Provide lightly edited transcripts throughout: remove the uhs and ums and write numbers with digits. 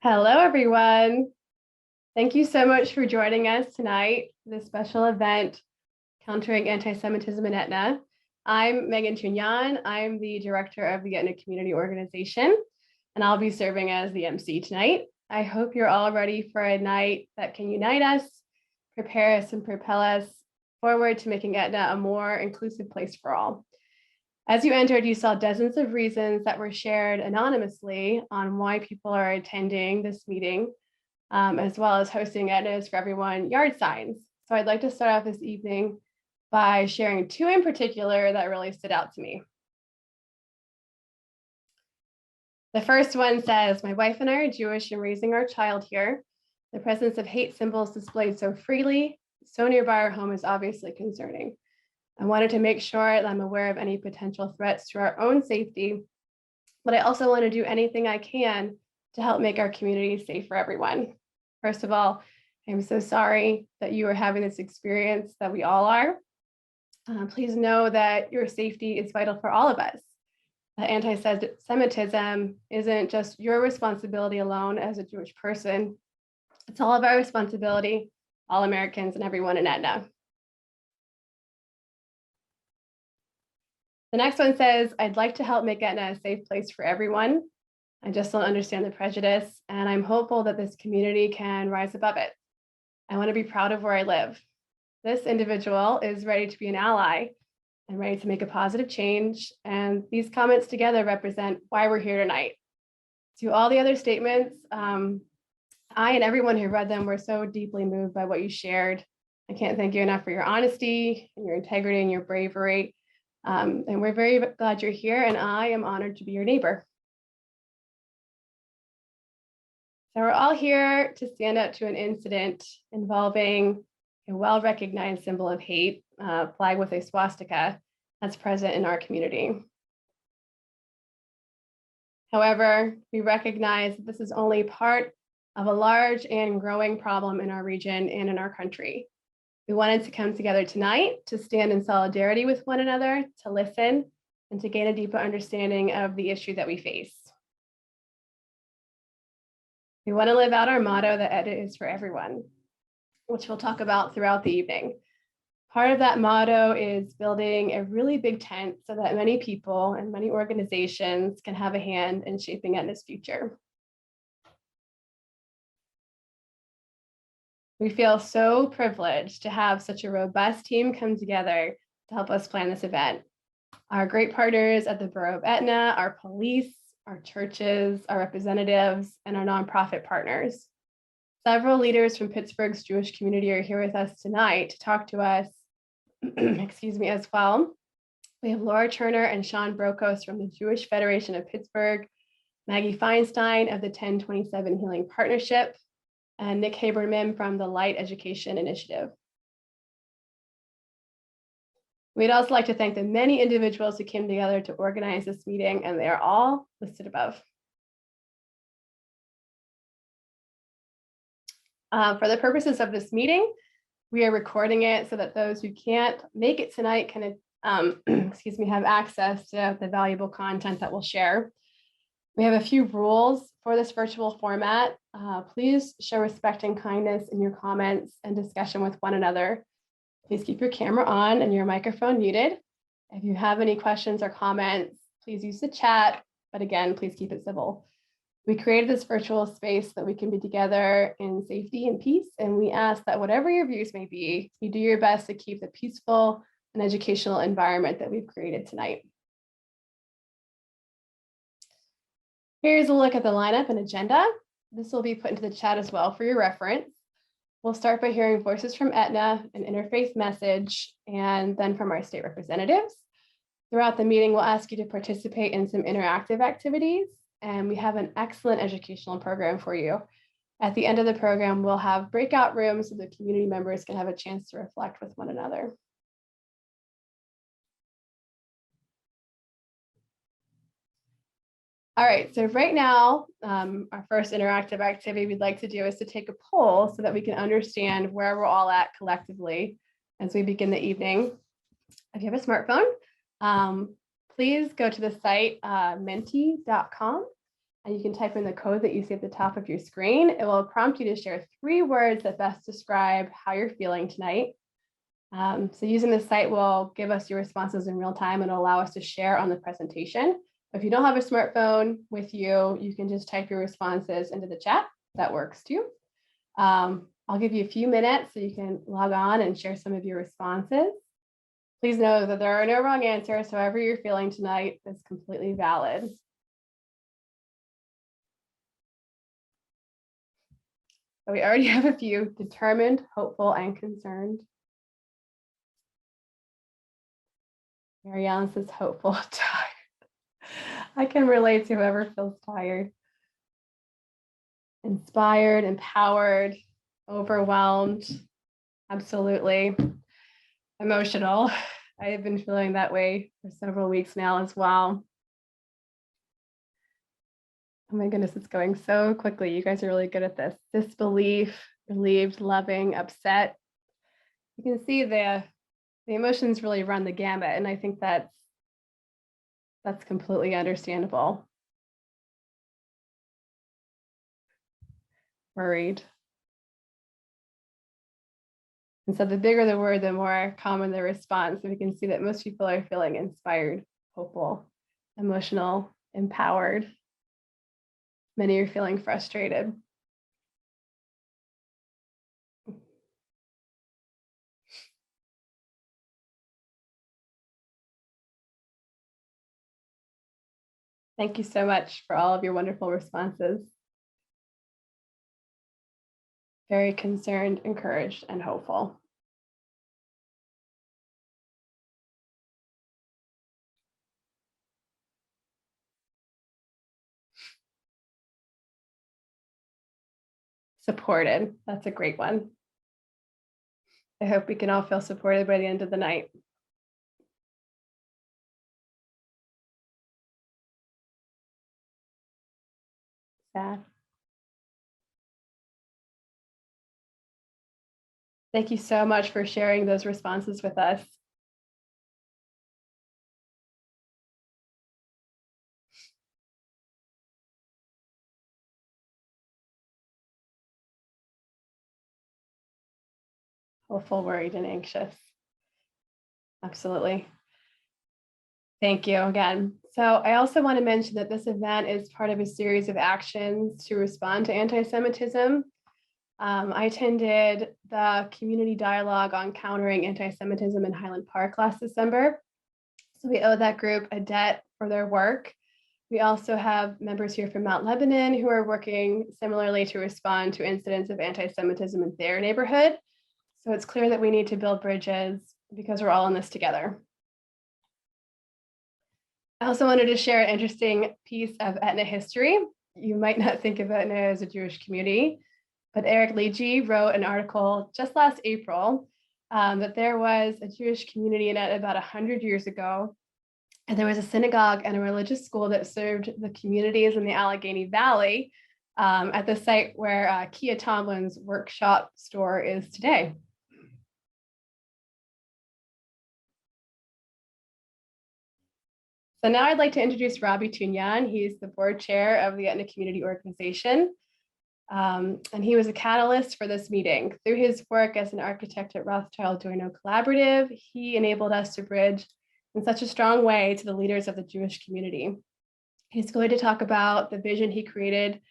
Hello, everyone. Thank you so much for joining us tonight for this special event, Countering Anti-Semitism in Etna. I'm Megan Tuñón. I'm the director of the Etna Community Organization, and I'll be serving as the MC tonight. I hope you're all ready for a night that can unite us, prepare us, and propel us forward to making Etna a more inclusive place for all. As you entered, you saw dozens of reasons that were shared anonymously on why people are attending this meeting, as well as hosting Etna's for Everyone yard signs. So I'd like to start off this evening by sharing two in particular that really stood out to me. The first one says, "My wife and I are Jewish and raising our child here. The presence of hate symbols displayed so freely, so nearby our home is obviously concerning. I wanted to make sure that I'm aware of any potential threats to our own safety, but I also want to do anything I can to help make our community safe for everyone. First of all, I'm so sorry that you are having this experience, that we all are. Please know that your safety is vital for all of us. Anti-Semitism isn't just your responsibility alone as a Jewish person. It's all of our responsibility, all Americans and everyone in Etna." The next one says, "I'd like to help make Etna a safe place for everyone. I just don't understand the prejudice, and I'm hopeful that this community can rise above it. I want to be proud of where I live." This individual is ready to be an ally and ready to make a positive change, and these comments together represent why we're here tonight. To all the other statements, I and everyone who read them were so deeply moved by what you shared. I can't thank you enough for your honesty and your integrity and your bravery. And we're very glad you're here, and I am honored to be your neighbor. So we're all here to stand up to an incident involving a well-recognized symbol of hate, flag with a swastika, that's present in our community. However, we recognize that this is only part of a large and growing problem in our region and in our country. We wanted to come together tonight to stand in solidarity with one another, to listen, and to gain a deeper understanding of the issue that we face. We want to live out our motto that Etna is for everyone, which we'll talk about throughout the evening. Part of that motto is building a really big tent so that many people and many organizations can have a hand in shaping Etna's future. We feel so privileged to have such a robust team come together to help us plan this event. Our great partners at the Borough of Etna, our police, our churches, our representatives, and our nonprofit partners. Several leaders from Pittsburgh's Jewish community are here with us tonight to talk to us, excuse me, as well. We have Cherner and Shawn Brokos from the Jewish Federation of Pittsburgh, Maggie Feinstein of the 1027 Healing Partnership, and Nick Haberman from the Light Education Initiative. We'd also like to thank the many individuals who came together to organize this meeting, and they are all listed above. For the purposes of this meeting, we are recording it so that those who can't make it tonight can, excuse me, have access to the valuable content that we'll share. We have a few rules for this virtual format. Please show respect and kindness in your comments and discussion with one another. Please keep your camera on and your microphone muted. If you have any questions or comments, please use the chat, but again, please keep it civil. We created this virtual space so that we can be together in safety and peace, and we ask that whatever your views may be, you do your best to keep the peaceful and educational environment that we've created tonight. Here's a look at the lineup and agenda. This will be put into the chat as well for your reference. We'll start by hearing voices from Etna, an interfaith message, and then from our state representatives. Throughout the meeting, we'll ask you to participate in some interactive activities, and we have an excellent educational program for you. At the end of the program, we'll have breakout rooms so the community members can have a chance to reflect with one another. All right, so right now, our first interactive activity we'd like to do is to take a poll so that we can understand where we're all at collectively as we begin the evening. If you have a smartphone, please go to the site menti.com and you can type in the code that you see at the top of your screen. It will prompt you to share 3 words that best describe how you're feeling tonight. So using the site will give us your responses in real time and allow us to share on the presentation. If you don't have a smartphone with you, you can just type your responses into the chat. That works too. I'll give you a few minutes so you can log on and share some of your responses. Please know that there are no wrong answers. However you're feeling tonight is completely valid. So we already have a few: determined, hopeful, and concerned. Marianne says hopeful, tired. I can relate to whoever feels tired. Inspired, empowered, overwhelmed, absolutely. Emotional. I have been feeling that way for several weeks now as well. Oh my goodness, it's going so quickly. You guys are really good at this. Disbelief, relieved, loving, upset. You can see the emotions really run the gamut, and I think that's completely understandable. Worried. And so the bigger the word, the more common the response. And we can see that most people are feeling inspired, hopeful, emotional, empowered. Many are feeling frustrated. Thank you so much for all of your wonderful responses. Very concerned, encouraged, and hopeful. Supported, that's a great one. I hope we can all feel supported by the end of the night. Sad. Thank you so much for sharing those responses with us. Hopeful, worried, and anxious. Absolutely. Thank you again. So I also want to mention that this event is part of a series of actions to respond to anti-Semitism. I attended the community dialogue on countering anti-Semitism in Highland Park last December. So we owe that group a debt for their work. We also have members here from Mount Lebanon who are working similarly to respond to incidents of anti-Semitism in their neighborhood. So it's clear that we need to build bridges because we're all in this together. I also wanted to share an interesting piece of Etna history. You might not think of Etna as a Jewish community, but Eric Legee wrote an article just last April that there was a Jewish community in Etna about 100 years ago. And there was a synagogue and a religious school that served the communities in the Allegheny Valley at the site where Kia Tomlin's workshop store is today. So now I'd like to introduce Rabbi Tuñón. He's the board chair of the Etna Community Organization. And he was a catalyst for this meeting. Through his work as an architect at Rothschild Joino Collaborative, he enabled us to bridge in such a strong way to the leaders of the Jewish community. He's going to talk about the vision he created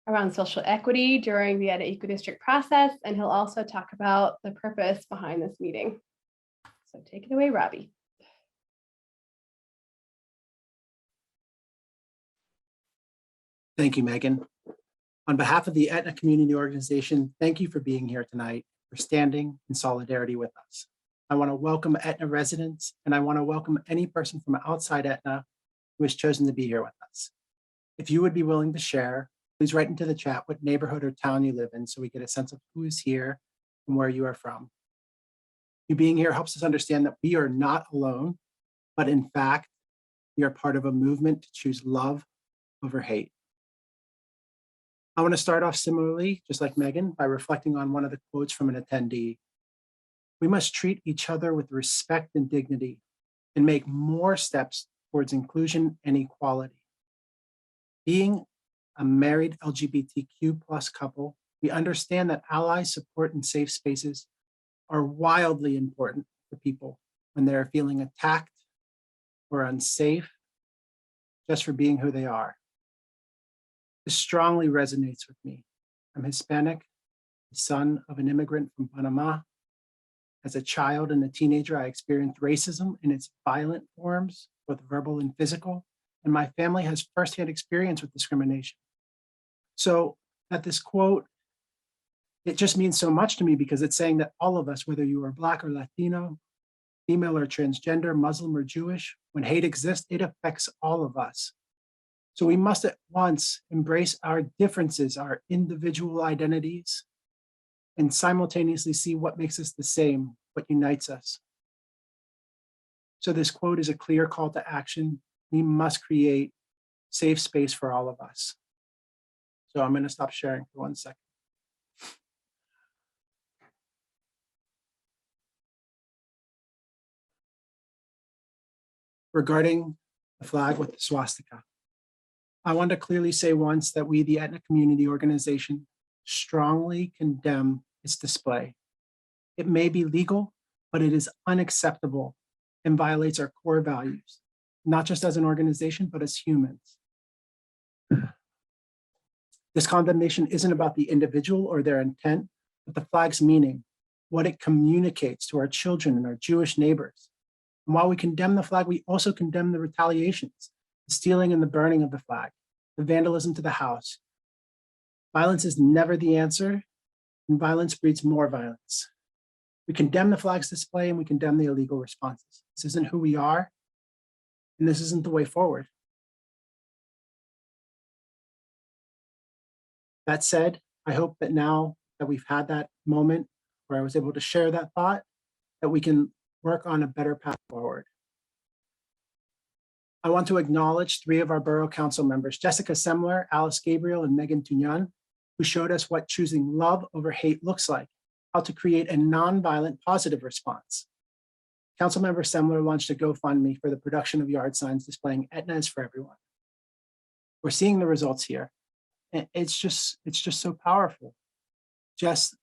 around social equity during the Etna Eco-District process, and he'll also talk about the purpose behind this meeting. So take it away, Robbie. Thank you, Megan. On behalf of the Etna Community Organization, thank you for being here tonight, for standing in solidarity with us. I want to welcome Etna residents, and I want to welcome any person from outside Etna who has chosen to be here with us. If you would be willing to share, please write into the chat what neighborhood or town you live in so we get a sense of who is here and where you are from. You being here helps us understand that we are not alone, but in fact, we are part of a movement to choose love over hate. I want to start off similarly, just like Megan, by reflecting on one of the quotes from an attendee. We must treat each other with respect and dignity and make more steps towards inclusion and equality. Being a married LGBTQ+ couple, we understand that allies, support, and safe spaces are wildly important for people when they're feeling attacked or unsafe just for being who they are. This strongly resonates with me. I'm Hispanic, the son of an immigrant from Panama. As a child and a teenager, I experienced racism in its violent forms, both verbal and physical, and my family has firsthand experience with discrimination. So at this quote, it just means so much to me because it's saying that all of us, whether you are Black or Latino, female or transgender, Muslim or Jewish, when hate exists, it affects all of us. So we must at once embrace our differences, our individual identities, and simultaneously see what makes us the same, what unites us. So this quote is a clear call to action. We must create safe space for all of us. So I'm going to stop sharing for 1 second. Regarding the flag with the swastika, I want to clearly say once that we, the Etna Community Organization, strongly condemn its display. It may be legal, but it is unacceptable and violates our core values, not just as an organization, but as humans. This condemnation isn't about the individual or their intent, but the flag's meaning, what it communicates to our children and our Jewish neighbors. And while we condemn the flag, we also condemn the retaliations, the stealing and the burning of the flag, the vandalism to the house. Violence is never the answer, and violence breeds more violence. We condemn the flag's display and we condemn the illegal responses. This isn't who we are, and this isn't the way forward. That said, I hope that now that we've had that moment where I was able to share that thought, that we can work on a better path forward. I want to acknowledge 3 of our Borough Council members, Jessica Semler, Alice Gabriel, and Megan Tuñón, who showed us what choosing love over hate looks like, how to create a nonviolent positive response. Councilmember Semler launched a GoFundMe for the production of yard signs displaying Etna is for everyone. We're seeing the results here. And it's just so powerful. Jess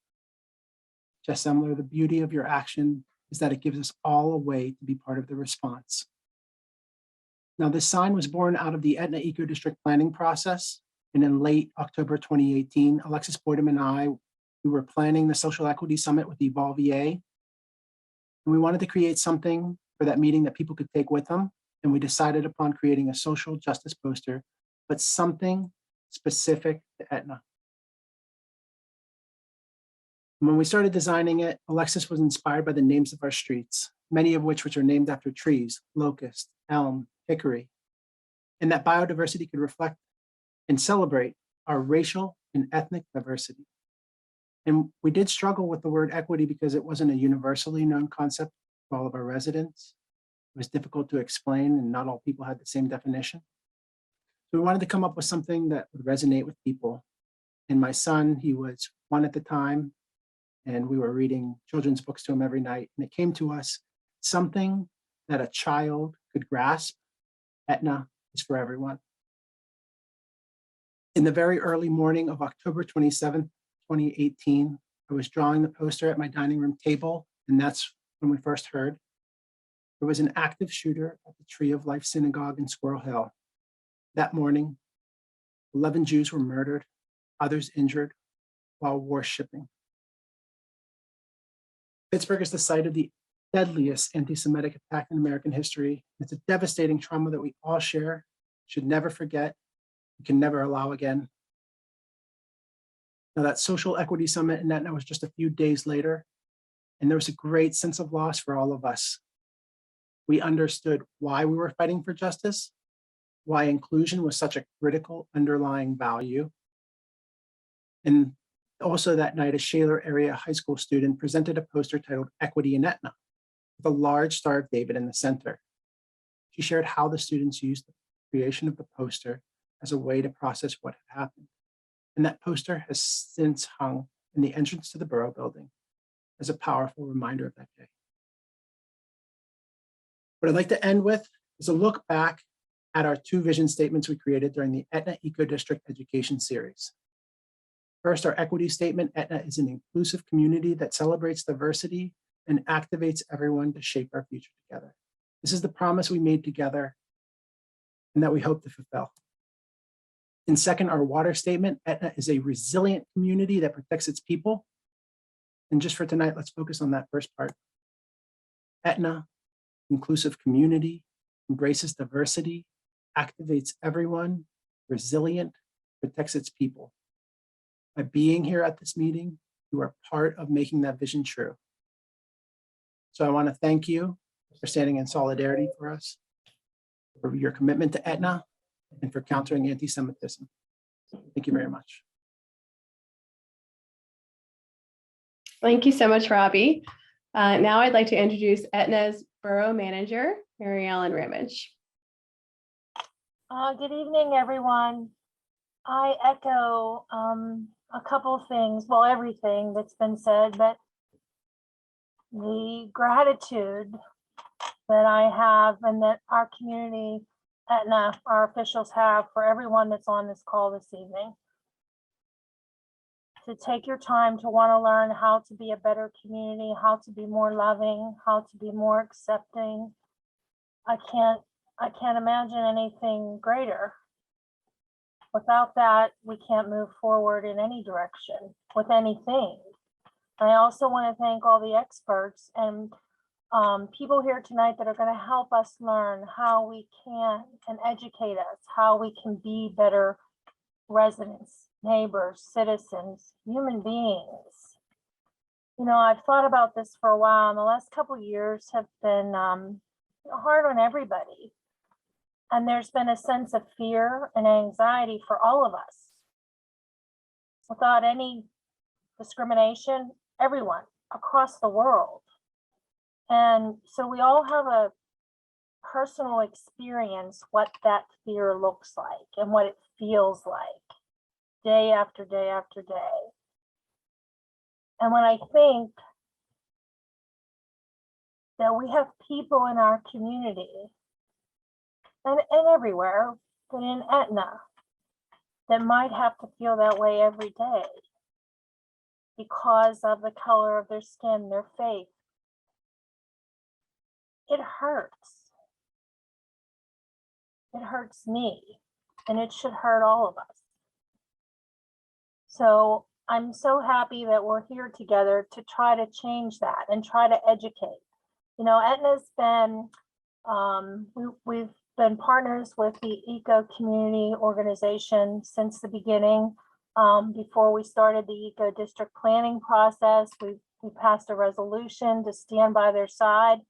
Semler, the beauty of your action is that it gives us all a way to be part of the response. Now, this sign was born out of the Etna Eco District planning process. And in late October 2018, Alexis Boydum and I, we were planning the Social Equity Summit with Evolve EA. And we wanted to create something for that meeting that people could take with them. And we decided upon creating a social justice poster, but something specific to Etna. And when we started designing it, Alexis was inspired by the names of our streets, many of which are named after trees, locust, elm, hickory, and that biodiversity could reflect and celebrate our racial and ethnic diversity. And we did struggle with the word equity because it wasn't a universally known concept for all of our residents. It was difficult to explain and not all people had the same definition. So we wanted to come up with something that would resonate with people. And my son, he was 1 at the time, and we were reading children's books to him every night. And it came to us, something that a child could grasp. Etna is for everyone. In the very early morning of October 27th, 2018, I was drawing the poster at my dining room table, and that's when we first heard. There was an active shooter at the Tree of Life Synagogue in Squirrel Hill. That morning, 11 Jews were murdered, others injured while worshipping. Pittsburgh is the site of the deadliest anti-Semitic attack in American history. It's a devastating trauma that we all share, should never forget, we can never allow again. Now, that Social Equity Summit in Etna was just a few days later, and there was a great sense of loss for all of us. We understood why we were fighting for justice, why inclusion was such a critical underlying value. And also that night, a Shaler Area High School student presented a poster titled Equity in Etna, with a large Star of David in the center. She shared how the students used the creation of the poster as a way to process what had happened. And that poster has since hung in the entrance to the Borough building as a powerful reminder of that day. What I'd like to end with is a look back at our 2 vision statements we created during the Etna Eco District Education Series. First, our equity statement: Etna is an inclusive community that celebrates diversity and activates everyone to shape our future together. This is the promise we made together and that we hope to fulfill. And second, our water statement: Etna is a resilient community that protects its people. And just for tonight, let's focus on that first part. Etna, inclusive community, embraces diversity, activates everyone, resilient, protects its people. By being here at this meeting, you are part of making that vision true. So I want to thank you for standing in solidarity for us, for your commitment to Etna, and for countering anti-Semitism. Thank you very much. Thank you so much, Robbie. Now I'd like to introduce Etna's Borough Manager, Mary Ellen Ramage. Good evening, everyone. I echo a couple of things, well, everything that's been said, but the gratitude that I have and that our community, Etna, our officials have for everyone that's on this call this evening. To take your time to want to learn how to be a better community, how to be more loving, how to be more accepting. I can't imagine anything greater. Without that, we can't move forward in any direction with anything. I also want to thank all the experts and people here tonight that are going to help us learn how we can and educate us, how we can be better residents, neighbors, citizens, human beings. You know, I've thought about this for a while, and the last couple of years have been hard on everybody. And there's been a sense of fear and anxiety for all of us. Without any discrimination, everyone across the world. And so we all have a personal experience what that fear looks like and what it feels like day after day after day. And when I think that we have people in our community and everywhere, but in Etna, that might have to feel that way every day because of the color of their skin, their faith, it hurts. It hurts me, and it should hurt all of us. So I'm so happy that we're here together to try to change that and try to educate. You know, Etna's been, we've been partners with the Eco Community Organization since the beginning. Before we started the Eco District planning process, we passed a resolution to stand by their side,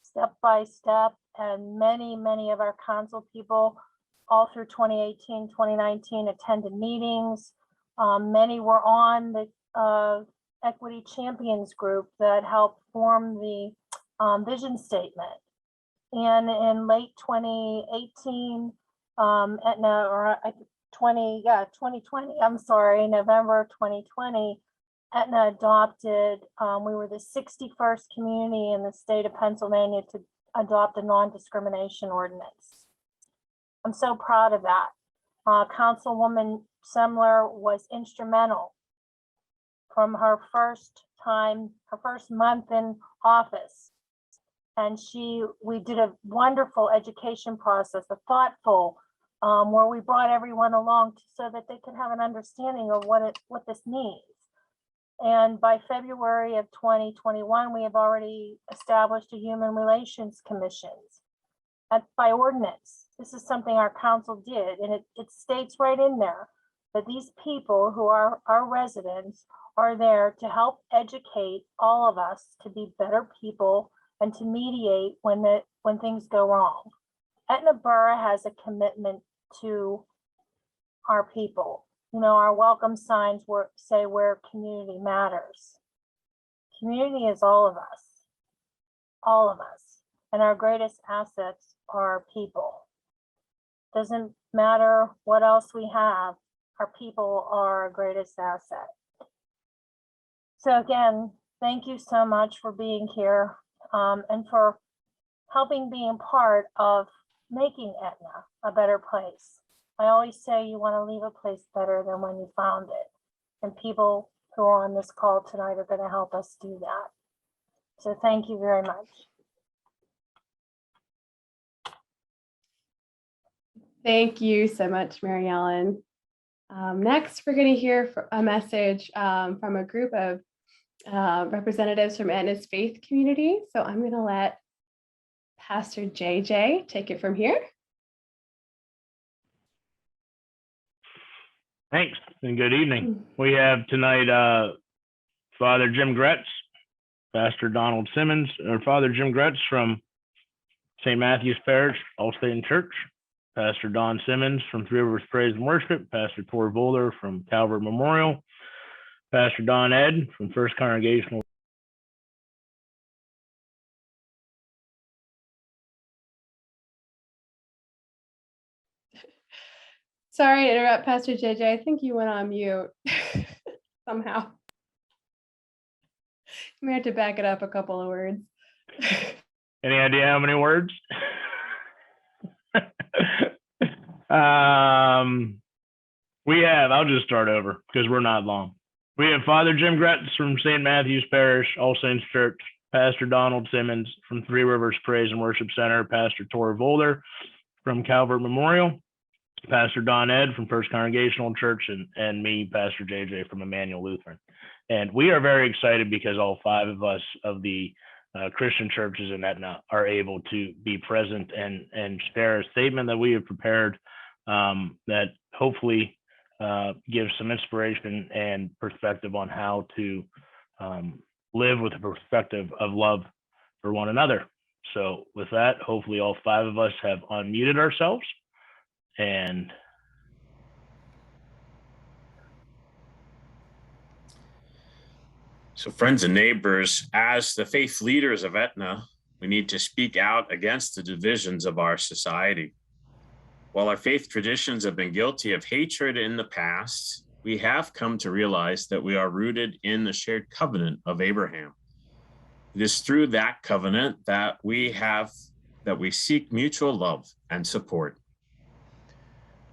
step by step, and many of our council people all through 2018, 2019 attended meetings. Many were on the Equity Champions group that helped form the vision statement. And in late 2018, Etna, or 2020, I'm sorry, November 2020, Etna adopted, we were the 61st community in the state of Pennsylvania to adopt a non-discrimination ordinance. I'm so proud of that. Councilwoman Semler was instrumental from her first time, her first month in office. And we did a wonderful education process, a thoughtful, where we brought everyone along so that they could have an understanding of what this means. And by February of 2021, we have already established a Human Relations Commission by ordinance. This is something our council did, and it states right in there that these people who are our residents are there to help educate all of us to be better people and to mediate when things go wrong. Etna Borough has a commitment to our people. You know, our welcome signs say where community matters. Community is all of us, and our greatest assets are our people. Doesn't matter what else we have, our people are our greatest asset. So again, thank you so much for being here and for helping being part of making Etna a better place. I always say you want to leave a place better than when you found it. And people who are on this call tonight are going to help us do that. So thank you very much. Thank you so much, Mary Ellen. Next, we're going to hear a message from a group of representatives from Etna's faith community. So I'm going to let Pastor JJ take it from here. Thanks and good evening. We have tonight Father Jim Gretz, Pastor Donald Simmons, or Father Jim Gretz from St. Matthew's Parish, All-State Church, Pastor Donn Simmons from Three Rivers Praise and Worship, Pastor Voller from Calvert Memorial, Pastor Donn Ed from First Congregational. Sorry to interrupt, Pastor JJ. I think you went on mute somehow. You may have to back it up a couple of words. Any idea how many words? I'll just start over because we're not long. We have Father Jim Gretz from St. Matthew's Parish, All Saints Church, Pastor Donald Simmons from Three Rivers Praise and Worship Center, Pastor Voller from Calvert Memorial, Pastor Donn Ed from First Congregational Church, and me, Pastor JJ from Emmanuel Lutheran. And we are very excited because all five of us of the Christian churches in Etna are able to be present and share a statement that we have prepared that hopefully gives some inspiration and perspective on how to live with a perspective of love for one another. So with that, hopefully all five of us have unmuted ourselves. And so friends and neighbors, as the faith leaders of Etna, We need to speak out against the divisions of our society. While our faith traditions have been guilty of hatred in the past, we have come to realize that we are rooted in the shared covenant of Abraham. It is through that covenant that we seek mutual love and support.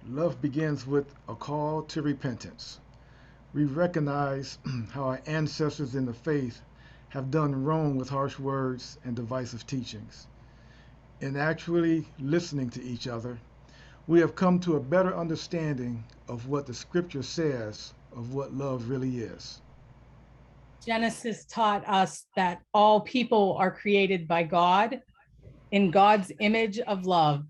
Love begins with a call to repentance. We recognize how our ancestors in the faith have done wrong with harsh words and divisive teachings. In actually listening to each other, we have come to a better understanding of what the scripture says of what love really is. Genesis taught us that all people are created by God in God's image of love.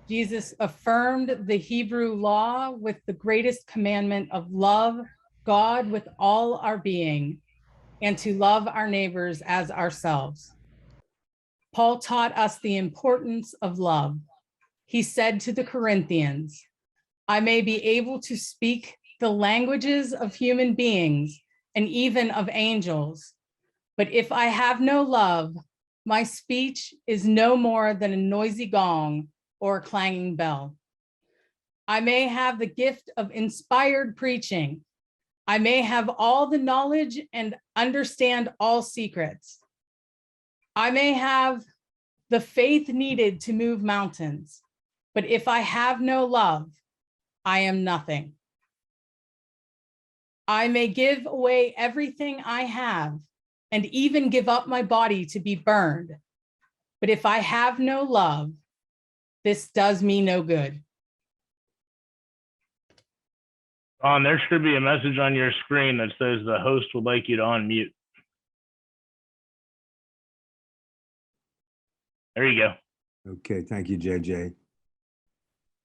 Jesus affirmed the Hebrew law with the greatest commandment of love God with all our being and to love our neighbors as ourselves. Paul taught us the importance of love. He said to the Corinthians, I may be able to speak the languages of human beings and even of angels, but if I have no love, my speech is no more than a noisy gong or a clanging bell. I may have the gift of inspired preaching. I may have all the knowledge and understand all secrets. I may have the faith needed to move mountains, but if I have no love, I am nothing. I may give away everything I have and even give up my body to be burned, but if I have no love, this does me no good. There should be a message on your screen that says the host would like you to unmute. There you go. Okay, thank you, JJ.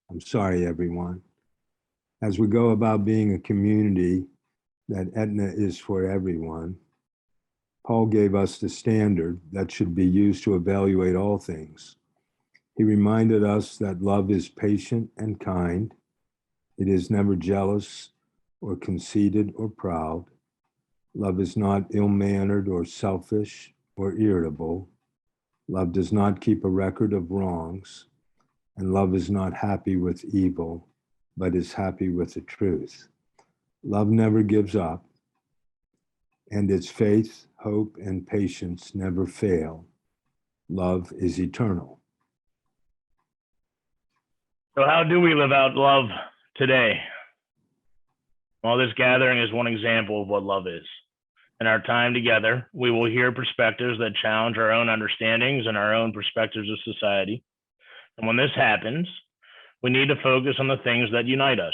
I'm sorry, everyone. As we go about being a community that Etna is for everyone, Paul gave us the standard that should be used to evaluate all things. He reminded us that love is patient and kind. It is never jealous or conceited or proud. Love is not ill-mannered or selfish or irritable. Love does not keep a record of wrongs. And love is not happy with evil, but is happy with the truth. Love never gives up, and its faith, hope, and patience never fail. Love is eternal. So how do we live out love today? Well, this gathering is one example of what love is. In our time together, we will hear perspectives that challenge our own understandings and our own perspectives of society. And when this happens, we need to focus on the things that unite us,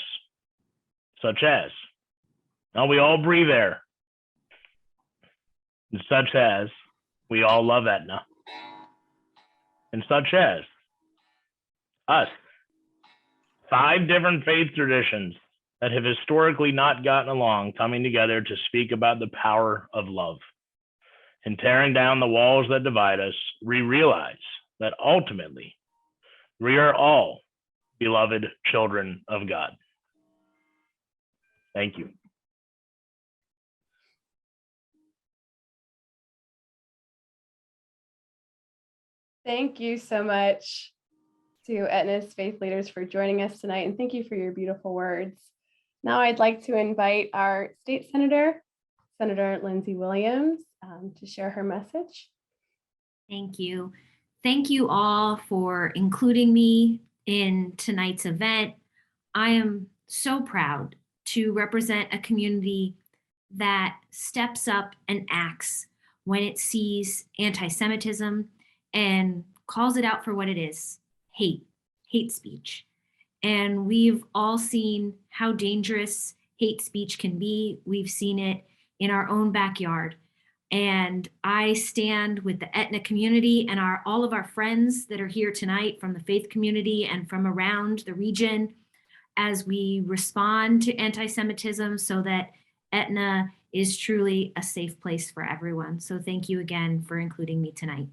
such as, now we all breathe air, and such as, we all love Etna, and such as, us. 5 different faith traditions that have historically not gotten along coming together to speak about the power of love. In tearing down the walls that divide us, we realize that ultimately, we are all beloved children of God. Thank you. Thank you so much to Etna's faith leaders for joining us tonight, and thank you for your beautiful words. Now I'd like to invite our state senator, Senator Lindsey Williams, to share her message. Thank you. Thank you all for including me in tonight's event. I am so proud to represent a community that steps up and acts when it sees anti-Semitism and calls it out for what it is, hate speech. And we've all seen how dangerous hate speech can be. We've seen it in our own backyard. And I stand with the Etna community and all of our friends that are here tonight from the faith community and from around the region as we respond to anti-Semitism so that Etna is truly a safe place for everyone. So thank you again for including me tonight.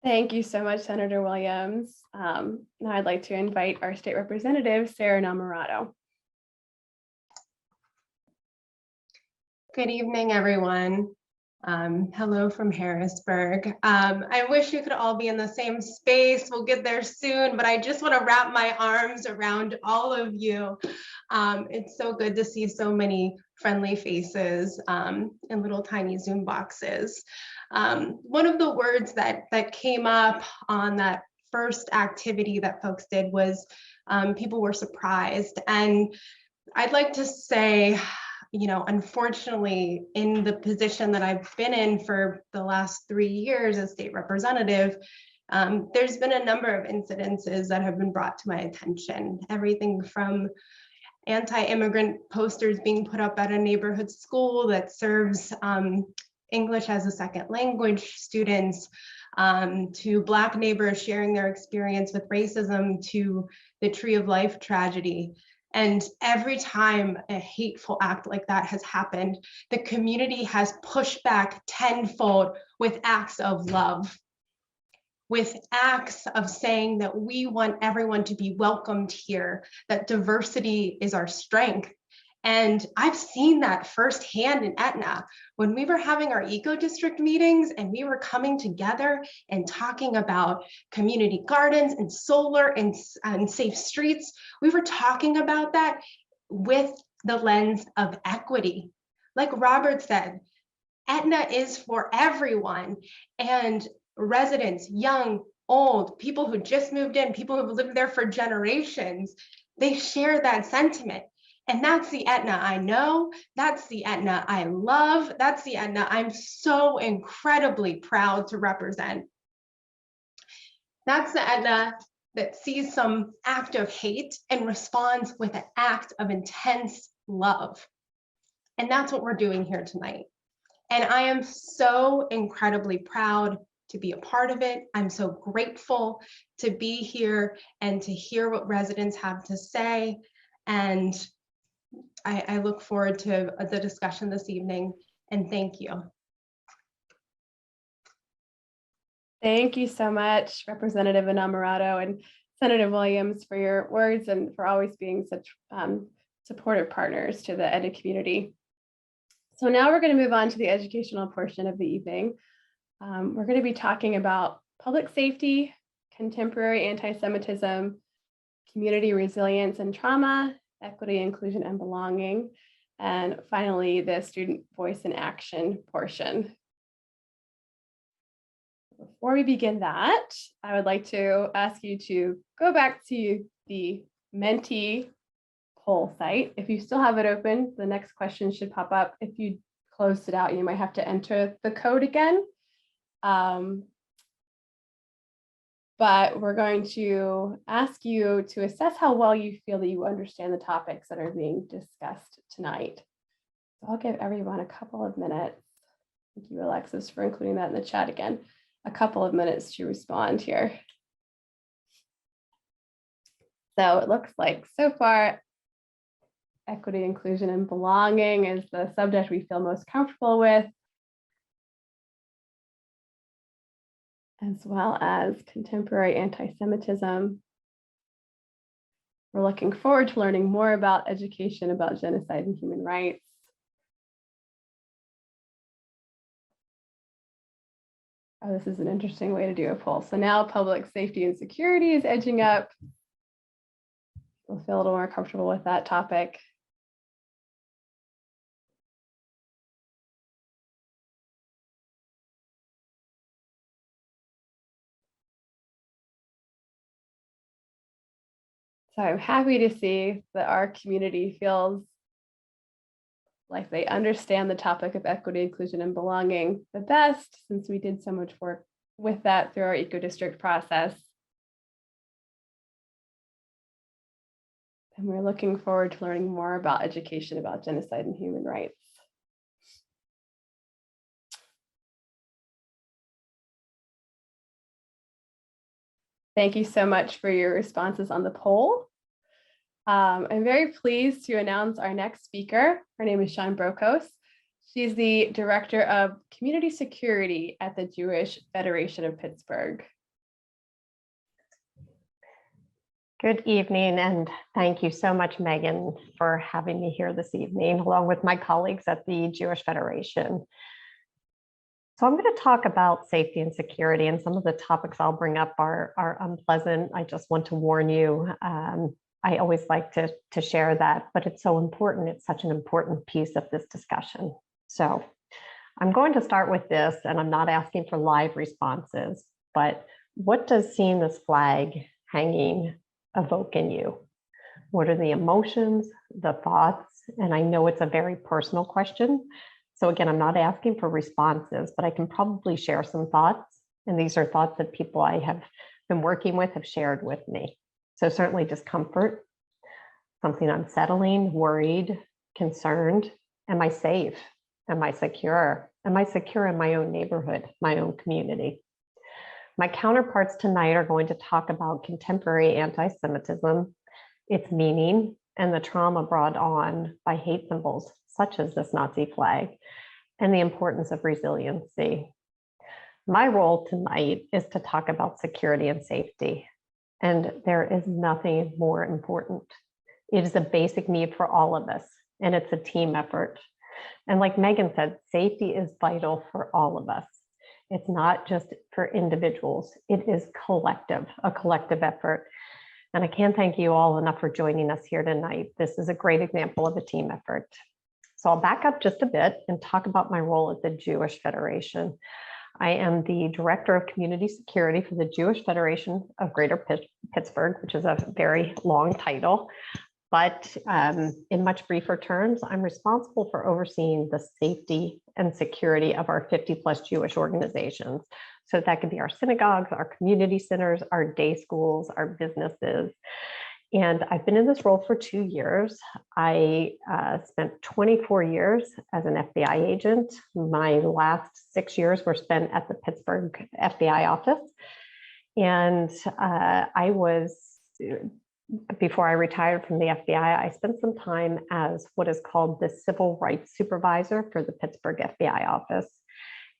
Thank you so much, Senator Williams. Now I'd like to invite our state representative, Sara Innamorato. Good evening, everyone. Hello from Harrisburg. I wish you could all be in the same space. We'll get there soon, but I just want to wrap my arms around all of you. It's so good to see so many friendly faces in little tiny Zoom boxes. One of the words that came up on that first activity that folks did was people were surprised. And I'd like to say, you know, unfortunately, in the position that I've been in for the last 3 years as state representative, there's been a number of incidences that have been brought to my attention. Everything from anti-immigrant posters being put up at a neighborhood school that serves English as a second language students, to Black neighbors sharing their experience with racism, to the Tree of Life tragedy. And every time a hateful act like that has happened, the community has pushed back tenfold with acts of love, with acts of saying that we want everyone to be welcomed here, that diversity is our strength. And I've seen that firsthand in Etna. When we were having our eco-district meetings and we were coming together and talking about community gardens and solar and safe streets, we were talking about that with the lens of equity. Like Robert said, Etna is for everyone, and residents, young, old, people who just moved in, people who've lived there for generations, they share that sentiment. And that's the Etna I know, that's the Etna I love, that's the Etna I'm so incredibly proud to represent. That's the Etna that sees some act of hate and responds with an act of intense love. And that's what we're doing here tonight. And I am so incredibly proud to be a part of it. I'm so grateful to be here and to hear what residents have to say. And I look forward to the discussion this evening, and thank you. Thank you so much, Representative Innamorato and Senator Williams, for your words and for always being such supportive partners to the EDA community. So now we're going to move on to the educational portion of the evening. We're going to be talking about public safety, contemporary anti-Semitism, community resilience and trauma, equity, inclusion, and belonging, and finally, the student voice in action portion. Before we begin that, I would like to ask you to go back to the Menti poll site. If you still have it open, the next question should pop up. If you closed it out, you might have to enter the code again. But we're going to ask you to assess how well you feel that you understand the topics that are being discussed tonight. So I'll give everyone a couple of minutes. Thank you, Alexis, for including that in the chat again. A couple of minutes to respond here. So it looks like so far, equity, inclusion, and belonging is the subject we feel most comfortable with, as well as contemporary anti-Semitism. We're looking forward to learning more about education about genocide and human rights. Oh, this is an interesting way to do a poll. So now public safety and security is edging up. We'll feel a little more comfortable with that topic. So I'm happy to see that our community feels like they understand the topic of equity, inclusion, and belonging the best, since we did so much work with that through our eco-district process. And we're looking forward to learning more about education about genocide and human rights. Thank you so much for your responses on the poll. I'm very pleased to announce our next speaker. Her name is Shawn Brokos. She's the Director of Community Security at the Jewish Federation of Pittsburgh. Good evening, and thank you so much, Megan, for having me here this evening, along with my colleagues at the Jewish Federation. So I'm going to talk about safety and security, and some of the topics I'll bring up are unpleasant. I just want to warn you. I always like to share that, but it's so important. It's such an important piece of this discussion. So I'm going to start with this, and I'm not asking for live responses, but what does seeing this flag hanging evoke in you? What are the emotions, the thoughts? And I know it's a very personal question. So again, I'm not asking for responses, but I can probably share some thoughts. And these are thoughts that people I have been working with have shared with me. So certainly discomfort, something unsettling, worried, concerned. Am I safe? Am I secure? Am I secure in my own neighborhood, my own community? My counterparts tonight are going to talk about contemporary anti-Semitism, its meaning, and the trauma brought on by hate symbols, such as this Nazi flag, and the importance of resiliency. My role tonight is to talk about security and safety, and there is nothing more important. It is a basic need for all of us, and it's a team effort. And like Megan said, safety is vital for all of us. It's not just for individuals, it is collective, a collective effort. And I can't thank you all enough for joining us here tonight. This is a great example of a team effort. So I'll back up just a bit and talk about my role at the Jewish Federation. I am the Director of Community Security for the Jewish Federation of Greater Pittsburgh, which is a very long title. But in much briefer terms, I'm responsible for overseeing the safety and security of our 50+ Jewish organizations. So that could be our synagogues, our community centers, our day schools, our businesses. And I've been in this role for 2 years. I spent 24 years as an FBI agent. My last 6 years were spent at the Pittsburgh FBI office. And I was, before I retired from the FBI, I spent some time as what is called the Civil Rights Supervisor for the Pittsburgh FBI office.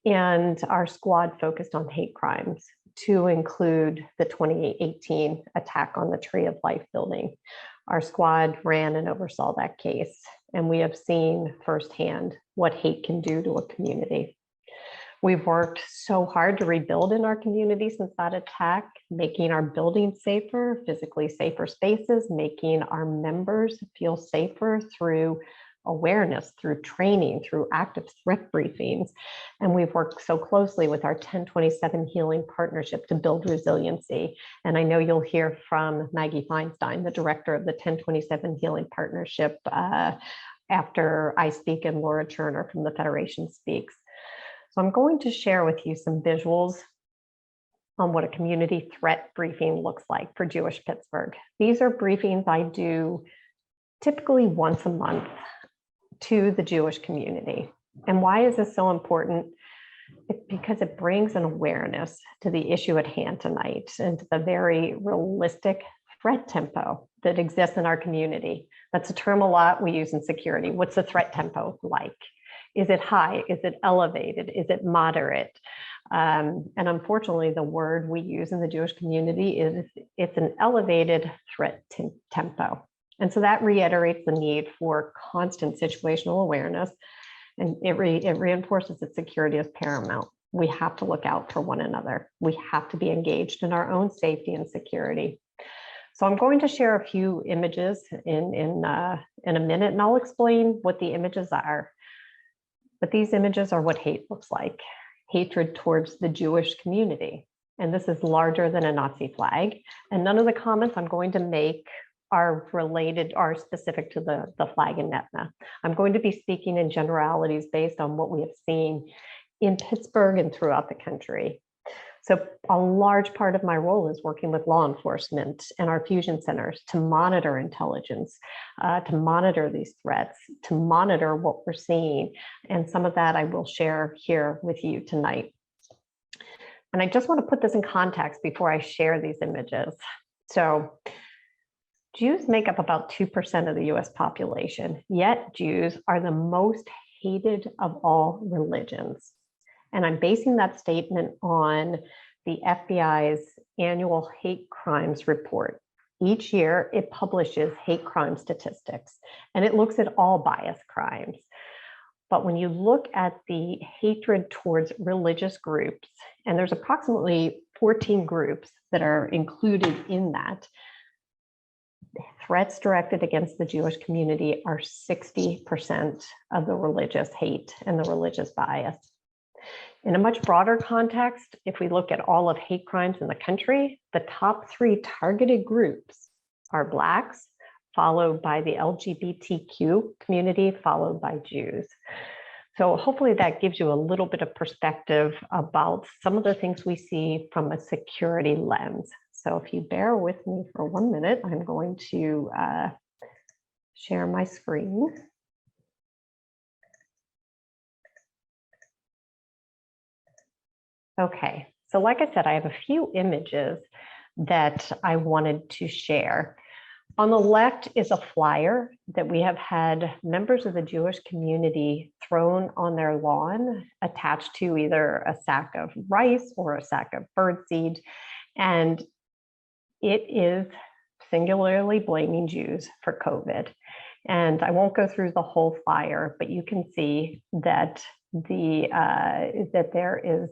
And our squad focused on hate crimes, to include the 2018 attack on the Tree of Life building. Our squad ran and oversaw that case, and we have seen firsthand what hate can do to a community. We've worked so hard to rebuild in our community since that attack, making our buildings safer, physically safer spaces, making our members feel safer through awareness, through training, through active threat briefings. And we've worked so closely with our 1027 Healing Partnership to build resiliency. And I know you'll hear from Maggie Feinstein, the director of the 1027 Healing Partnership, after I speak and Laura Cherner from the Federation speaks. So I'm going to share with you some visuals on what a community threat briefing looks like for Jewish Pittsburgh. These are briefings I do typically once a month to the Jewish community. And why is this so important? It's because it brings an awareness to the issue at hand tonight and to the very realistic threat tempo that exists in our community. That's a term a lot we use in security. What's the threat tempo like? Is it high? Is it elevated? Is it moderate? And unfortunately, the word we use in the Jewish community is it's an elevated threat tempo. And so that reiterates the need for constant situational awareness, and it reinforces that security is paramount. We have to look out for one another. We have to be engaged in our own safety and security. So I'm going to share a few images in a minute, and I'll explain what the images are. But these images are what hate looks like: hatred towards the Jewish community. And this is larger than a Nazi flag. And none of the comments I'm going to make are related, are specific to the flag in Etna. I'm going to be speaking in generalities based on what we have seen in Pittsburgh and throughout the country. So a large part of my role is working with law enforcement and our fusion centers to monitor intelligence, to monitor these threats, to monitor what we're seeing. And some of that I will share here with you tonight. And I just want to put this in context before I share these images. So Jews make up about 2% of the US population, yet Jews are the most hated of all religions. And I'm basing that statement on the FBI's annual hate crimes report. Each year, it publishes hate crime statistics, and it looks at all bias crimes. But when you look at the hatred towards religious groups, and there's approximately 14 groups that are included in that, threats directed against the Jewish community are 60% of the religious hate and the religious bias. In a much broader context, if we look at all of hate crimes in the country, the top 3 targeted groups are Blacks, followed by the LGBTQ community, followed by Jews. So hopefully that gives you a little bit of perspective about some of the things we see from a security lens. So if you bear with me for 1 minute, I'm going to share my screen. Okay, so like I said, I have a few images that I wanted to share. On the left is a flyer that we have had members of the Jewish community thrown on their lawn, attached to either a sack of rice or a sack of birdseed. And it is singularly blaming Jews for COVID. And I won't go through the whole flyer, but you can see that that there is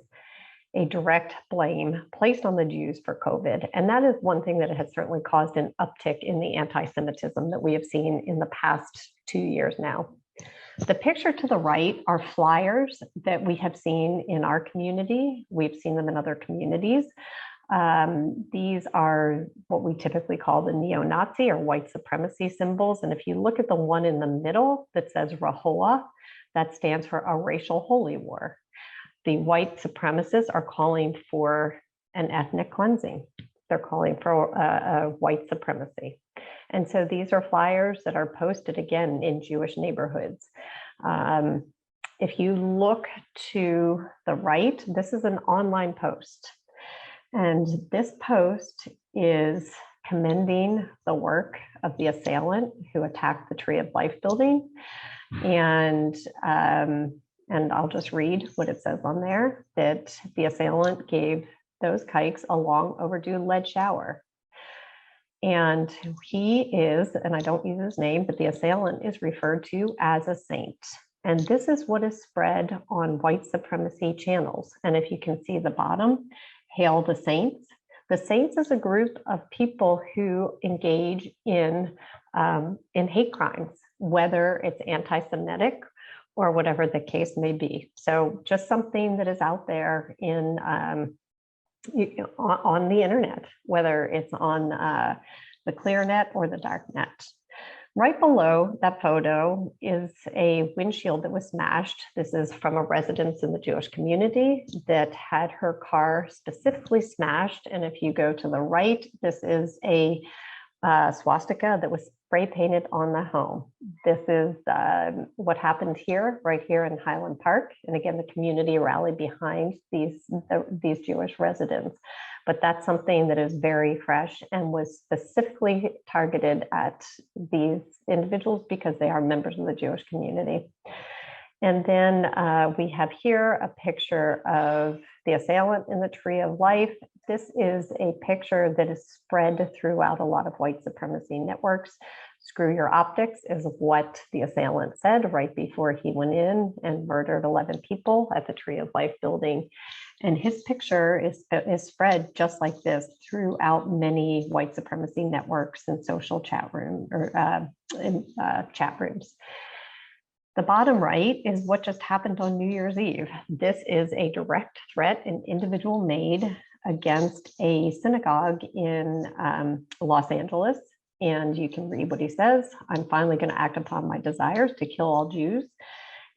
a direct blame placed on the Jews for COVID. And that is one thing that has certainly caused an uptick in the anti-Semitism that we have seen in the past 2 years now. The picture to the right are flyers that we have seen in our community. We've seen them in other communities. These are what we typically call the neo-Nazi or white supremacy symbols. And if you look at the one in the middle that says Rahowa, that stands for a racial holy war. The white supremacists are calling for an ethnic cleansing. They're calling for a white supremacy. And so these are flyers that are posted again in Jewish neighborhoods. If you look to the right, this is an online post. And this post is commending the work of the assailant who attacked the Tree of Life building. And I'll just read what it says on there, that the assailant gave those kikes a long overdue lead shower. And he is, and I don't use his name, but the assailant is referred to as a saint. And this is what is spread on white supremacy channels. And if you can see the bottom, hail the saints. The saints is a group of people who engage in hate crimes, whether it's anti-Semitic or whatever the case may be. So just something that is out there in on the internet, whether it's on the clear net or the dark net. Right below that photo is a windshield that was smashed. This is from a residence in the Jewish community that had her car specifically smashed. And if you go to the right, this is a swastika that was spray painted on the home. This is what happened here, right here in Highland Park. And again, the community rallied behind these Jewish residents. But that's something that is very fresh and was specifically targeted at these individuals because they are members of the Jewish community. And then we have here a picture of the assailant in the Tree of Life. This is a picture that is spread throughout a lot of white supremacy networks. Screw your optics is what the assailant said right before he went in and murdered 11 people at the Tree of Life building. And his picture is spread just like this throughout many white supremacy networks and social chat room or chat rooms. The bottom right is what just happened on New Year's Eve. This is a direct threat an individual made against a synagogue in Los Angeles. And you can read what he says. I'm finally going to act upon my desires to kill all Jews.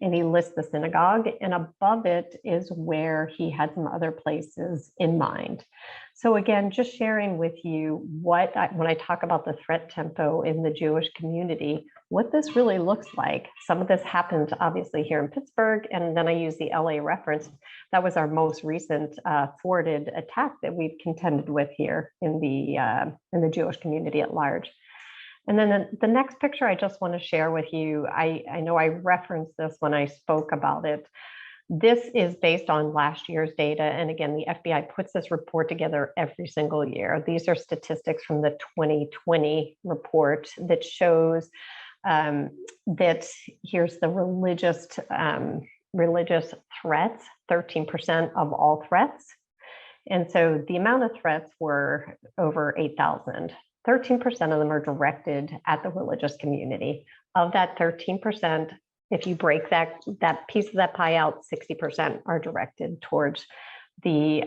And he lists the synagogue, and above it is where he had some other places in mind. So again, just sharing with you when I talk about the threat tempo in the Jewish community, what this really looks like. Some of this happened obviously here in Pittsburgh, and then I use the LA reference. That was our most recent thwarted attack that we've contended with here in the Jewish community at large. And then the next picture I just want to share with you, I know I referenced this when I spoke about it. This is based on last year's data. And again, the FBI puts this report together every single year. These are statistics from the 2020 report that shows that here's the religious threats, 13% of all threats. And so the amount of threats were over 8,000. 13% of them are directed at the religious community. Of that 13%, if you break that piece of that pie out, 60% are directed towards the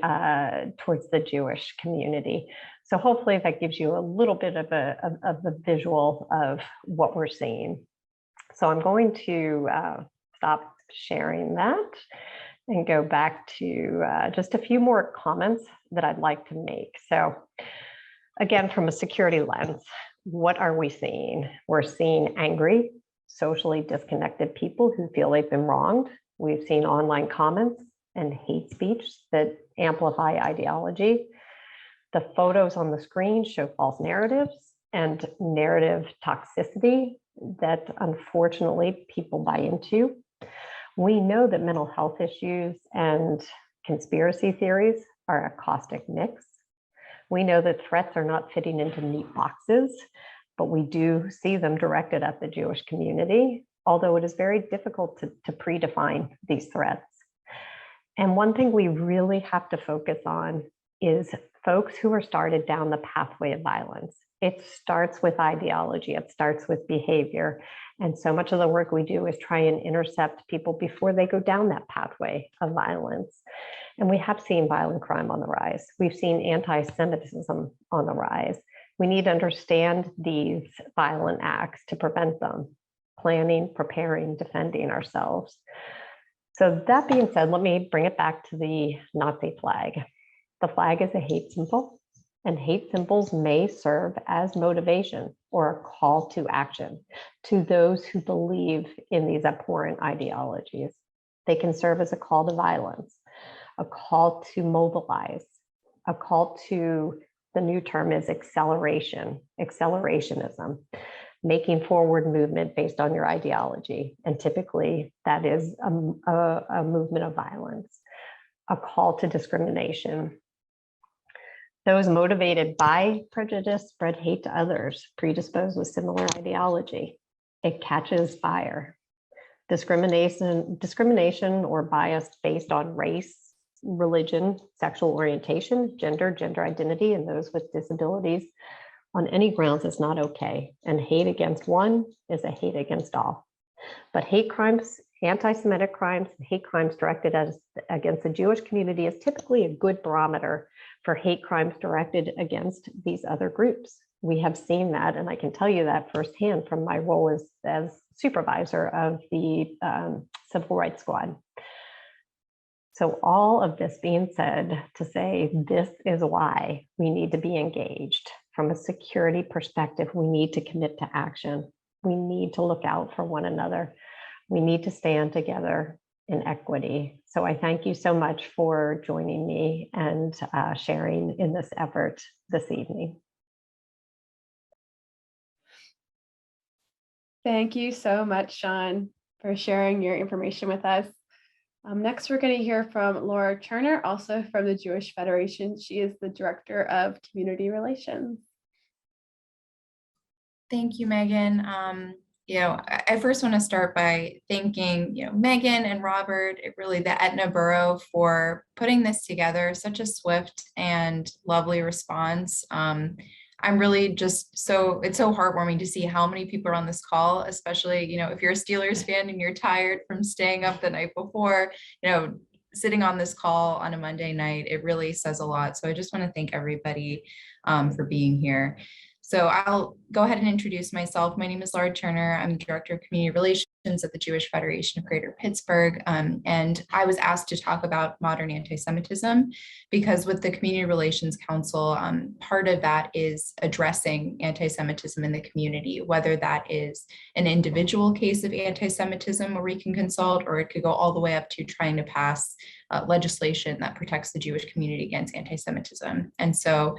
Jewish community. So hopefully that gives you a little bit of a visual of what we're seeing. So I'm going to stop sharing that and go back to just a few more comments that I'd like to make. So again, from a security lens, what are we seeing? We're seeing angry, socially disconnected people who feel they've been wronged. We've seen online comments and hate speech that amplify ideology. The photos on the screen show false narratives and narrative toxicity that unfortunately people buy into. We know that mental health issues and conspiracy theories are a caustic mix. We know that threats are not fitting into neat boxes, but we do see them directed at the Jewish community, although it is very difficult to predefine these threats. And one thing we really have to focus on is folks who are started down the pathway of violence. It starts with ideology, it starts with behavior. And so much of the work we do is try and intercept people before they go down that pathway of violence. And we have seen violent crime on the rise. We've seen anti-Semitism on the rise. We need to understand these violent acts to prevent them, planning, preparing, defending ourselves. So that being said, let me bring it back to the Nazi flag. The flag is a hate symbol, and hate symbols may serve as motivation or a call to action to those who believe in these abhorrent ideologies. They can serve as a call to violence, a call to mobilize, a call to, the new term is acceleration, accelerationism, making forward movement based on your ideology. And typically that is a movement of violence, a call to discrimination. Those motivated by prejudice spread hate to others, predisposed with similar ideology. It catches fire. Discrimination or bias based on race, religion, sexual orientation, gender identity, and those with disabilities on any grounds is not okay. And hate against one is a hate against all. But hate crimes, anti-Semitic crimes, and hate crimes directed against the Jewish community is typically a good barometer for hate crimes directed against these other groups. We have seen that, and I can tell you that firsthand from my role as supervisor of the Civil Rights Squad. So all of this being said, to say this is why we need to be engaged. From a security perspective, we need to commit to action. We need to look out for one another. We need to stand together in equity. So I thank you so much for joining me and sharing in this effort this evening. Thank you so much, Shawn, for sharing your information with us. Next, we're going to hear from Laura Cherner, also from the Jewish Federation. She is the Director of Community Relations. Thank you, Megan. I first want to start by thanking, Megan and Robert, really the Etna Borough, for putting this together. Such a swift and lovely response. I'm really just it's so heartwarming to see how many people are on this call, especially, if you're a Steelers fan and you're tired from staying up the night before, sitting on this call on a Monday night, it really says a lot. So I just want to thank everybody for being here. So I'll go ahead and introduce myself. My name is Laura Cherner. I'm Director of Community Relations at the Jewish Federation of Greater Pittsburgh. And I was asked to talk about modern anti-Semitism because with the Community Relations Council, part of that is addressing anti-Semitism in the community, whether that is an individual case of anti-Semitism where we can consult, or it could go all the way up to trying to pass legislation that protects the Jewish community against anti-Semitism. And so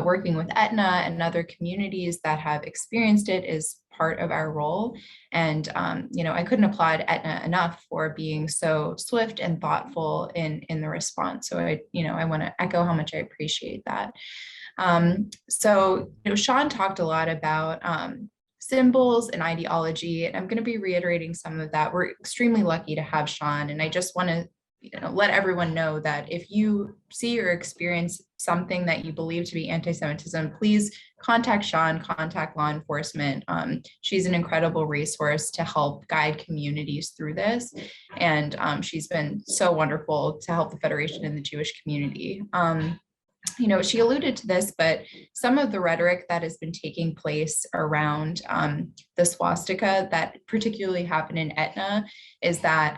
working with Etna and other communities that have experienced it is part of our role. And, I couldn't applaud Etna enough for being so swift and thoughtful in the response. So I want to echo how much I appreciate that. Shawn talked a lot about symbols and ideology. And I'm going to be reiterating some of that. We're extremely lucky to have Shawn. And I just want to let everyone know that if you see or experience something that you believe to be anti-Semitism, please contact Shawn, contact law enforcement. She's an incredible resource to help guide communities through this. And she's been so wonderful to help the Federation and the Jewish community. She alluded to this, but some of the rhetoric that has been taking place around the swastika that particularly happened in Etna is that,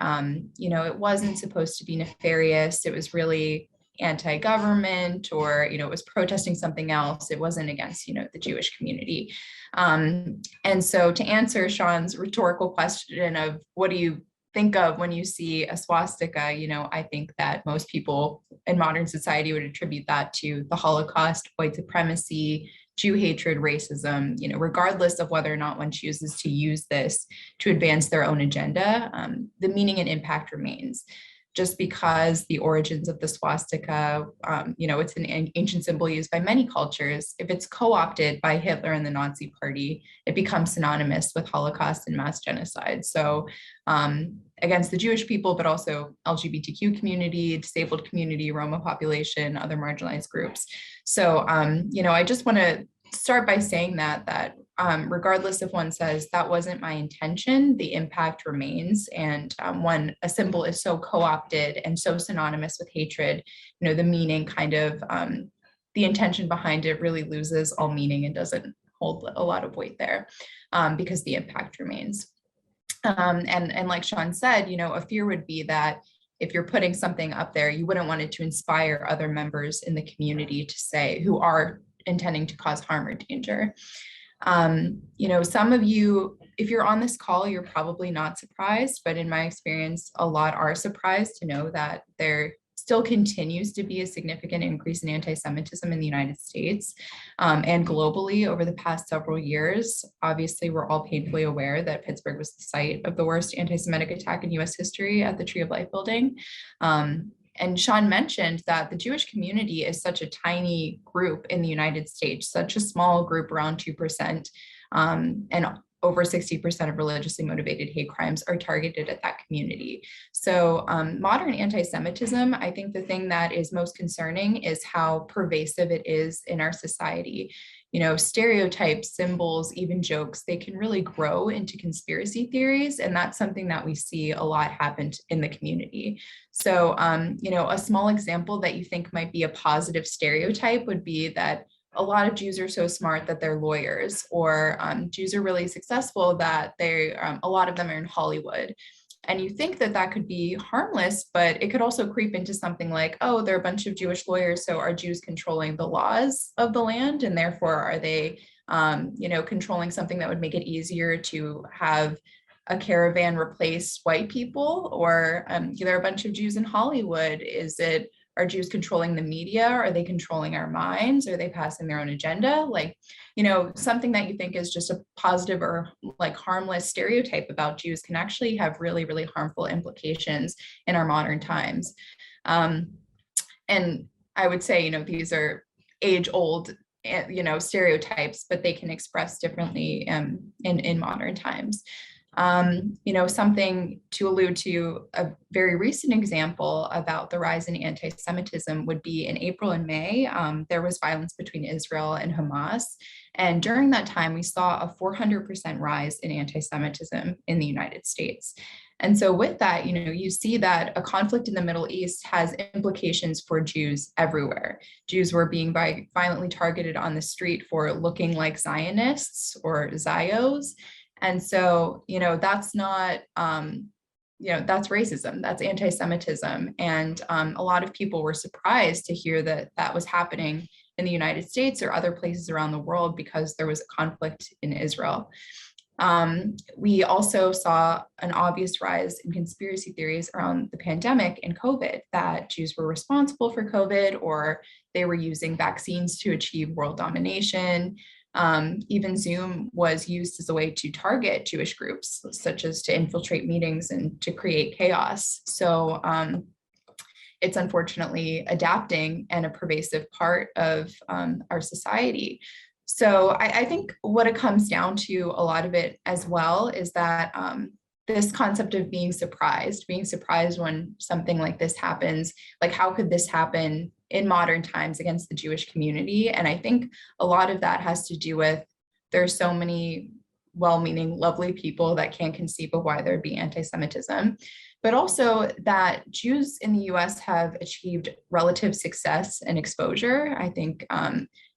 it wasn't supposed to be nefarious. It was really anti-government, or, it was protesting something else. It wasn't against, the Jewish community. And so to answer Shawn's rhetorical question of what do you think of when you see a swastika, I think that most people in modern society would attribute that to the Holocaust, white supremacy, Jew hatred, racism, regardless of whether or not one chooses to use this to advance their own agenda, the meaning and impact remains. Just because the origins of the swastika, it's an ancient symbol used by many cultures. If it's co-opted by Hitler and the Nazi Party, it becomes synonymous with Holocaust and mass genocide. So against the Jewish people, but also LGBTQ community, disabled community, Roma population, other marginalized groups. So, I just want to start by saying that regardless if one says that wasn't my intention, the impact remains. And when a symbol is so co-opted and so synonymous with hatred, the meaning kind of, the intention behind it really loses all meaning and doesn't hold a lot of weight there because the impact remains. And like Shawn said, a fear would be that if you're putting something up there, you wouldn't want it to inspire other members in the community to say, who are intending to cause harm or danger. Some of you, if you're on this call, you're probably not surprised, but in my experience, a lot are surprised to know that there still continues to be a significant increase in anti-Semitism in the United States and globally over the past several years. Obviously, we're all painfully aware that Pittsburgh was the site of the worst anti-Semitic attack in US history at the Tree of Life building. And Shawn mentioned that the Jewish community is such a tiny group in the United States, such a small group, around 2%, and over 60% of religiously motivated hate crimes are targeted at that community. So modern anti-Semitism, I think the thing that is most concerning is how pervasive it is in our society. Stereotypes, symbols, even jokes, they can really grow into conspiracy theories. And that's something that we see a lot happen in the community. So, a small example that you think might be a positive stereotype would be that a lot of Jews are so smart that they're lawyers, or Jews are really successful that a lot of them are in Hollywood. And you think that that could be harmless, but it could also creep into something like, oh, they're a bunch of Jewish lawyers, so are Jews controlling the laws of the land? And therefore, are they, controlling something that would make it easier to have a caravan replace white people? Or there are a bunch of Jews in Hollywood. Are Jews controlling the media? Are they controlling our minds? Are they passing their own agenda? Something that you think is just a positive or harmless stereotype about Jews can actually have really, really harmful implications in our modern times. And I would say, these are age-old, stereotypes, but they can express differently in modern times. Something to allude to, a very recent example about the rise in anti-Semitism would be in April and May, there was violence between Israel and Hamas. And during that time, we saw a 400% rise in anti-Semitism in the United States. And so with that, you see that a conflict in the Middle East has implications for Jews everywhere. Jews were being violently targeted on the street for looking like Zionists or Zios. And so, that's not, that's racism, that's anti-Semitism. And a lot of people were surprised to hear that that was happening in the United States or other places around the world because there was a conflict in Israel. We also saw an obvious rise in conspiracy theories around the pandemic and COVID, that Jews were responsible for COVID, or they were using vaccines to achieve world domination. Even Zoom was used as a way to target Jewish groups, such as to infiltrate meetings and to create chaos. So it's unfortunately adapting and a pervasive part of our society. So I think what it comes down to, a lot of it as well, is that this concept of being surprised when something like this happens, like how could this happen in modern times against the Jewish community? And I think a lot of that has to do with, there's so many well-meaning, lovely people that can't conceive of why there'd be anti-Semitism, but also that Jews in the US have achieved relative success and exposure. I think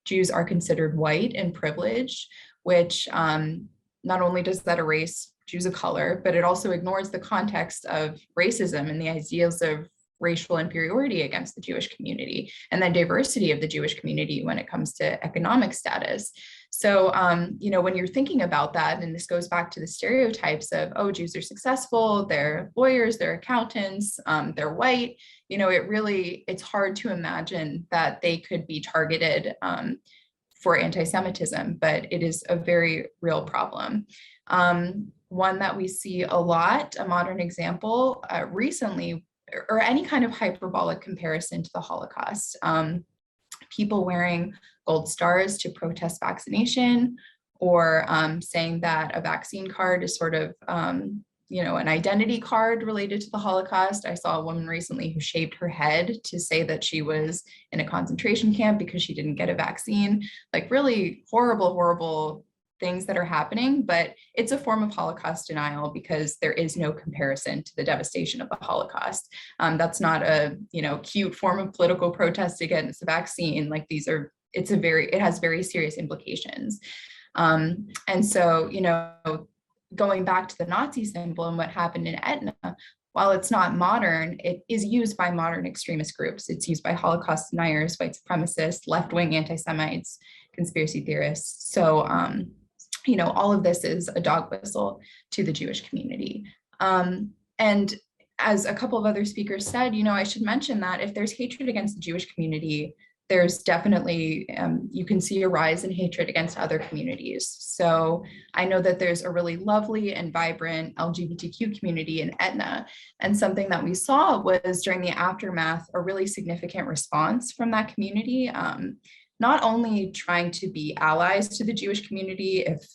Jews are considered white and privileged, which not only does that erase Jews of color, but it also ignores the context of racism and the ideas of racial inferiority against the Jewish community, and the diversity of the Jewish community when it comes to economic status. So, when you're thinking about that, and this goes back to the stereotypes of, oh, Jews are successful, they're lawyers, they're accountants, they're white, it's hard to imagine that they could be targeted for anti-Semitism, but it is a very real problem. One that we see a lot, a modern example recently, or any kind of hyperbolic comparison to the Holocaust. People wearing gold stars to protest vaccination, or saying that a vaccine card is sort of, an identity card related to the Holocaust. I saw a woman recently who shaved her head to say that she was in a concentration camp because she didn't get a vaccine. Like really horrible, horrible things that are happening, but it's a form of Holocaust denial because there is no comparison to the devastation of the Holocaust. That's not a, cute form of political protest against the vaccine. Like it has very serious implications. And so, going back to the Nazi symbol and what happened in Etna, while it's not modern, it is used by modern extremist groups. It's used by Holocaust deniers, white supremacists, left-wing anti-Semites, conspiracy theorists. So, all of this is a dog whistle to the Jewish community. And as a couple of other speakers said, I should mention that if there's hatred against the Jewish community, there's definitely, you can see a rise in hatred against other communities. So I know that there's a really lovely and vibrant LGBTQ community in Etna. And something that we saw was during the aftermath, a really significant response from that community. Not only trying to be allies to the Jewish community if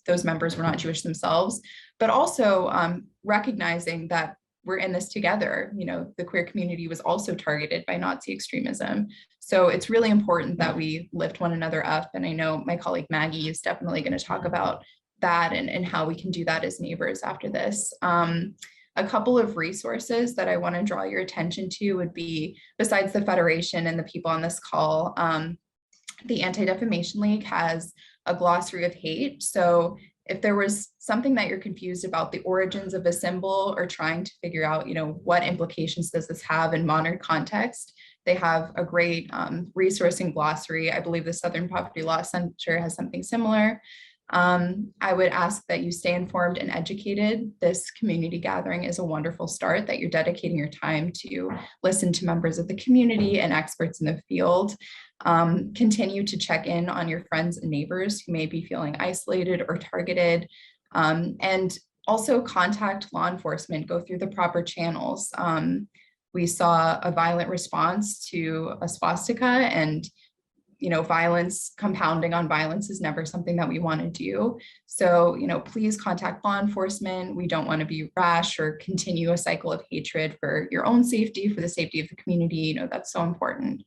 those members were not Jewish themselves, but also recognizing that we're in this together. The queer community was also targeted by Nazi extremism. So it's really important that we lift one another up. And I know my colleague Maggie is definitely going to talk about that and how we can do that as neighbors after this. A couple of resources that I want to draw your attention to would be, besides the Federation and the people on this call, the Anti-Defamation League has a glossary of hate. So if there was something that you're confused about the origins of a symbol or trying to figure out, what implications does this have in modern context, they have a great resource and glossary. I believe the Southern Poverty Law Center has something similar. I would ask that you stay informed and educated. This community gathering is a wonderful start, that you're dedicating your time to listen to members of the community and experts in the field. Continue to check in on your friends and neighbors who may be feeling isolated or targeted, and also contact law enforcement, go through the proper channels. We saw a violent response to a swastika, and violence compounding on violence is never something that we want to do. So, please contact law enforcement. We don't want to be rash or continue a cycle of hatred for your own safety, for the safety of the community. That's so important.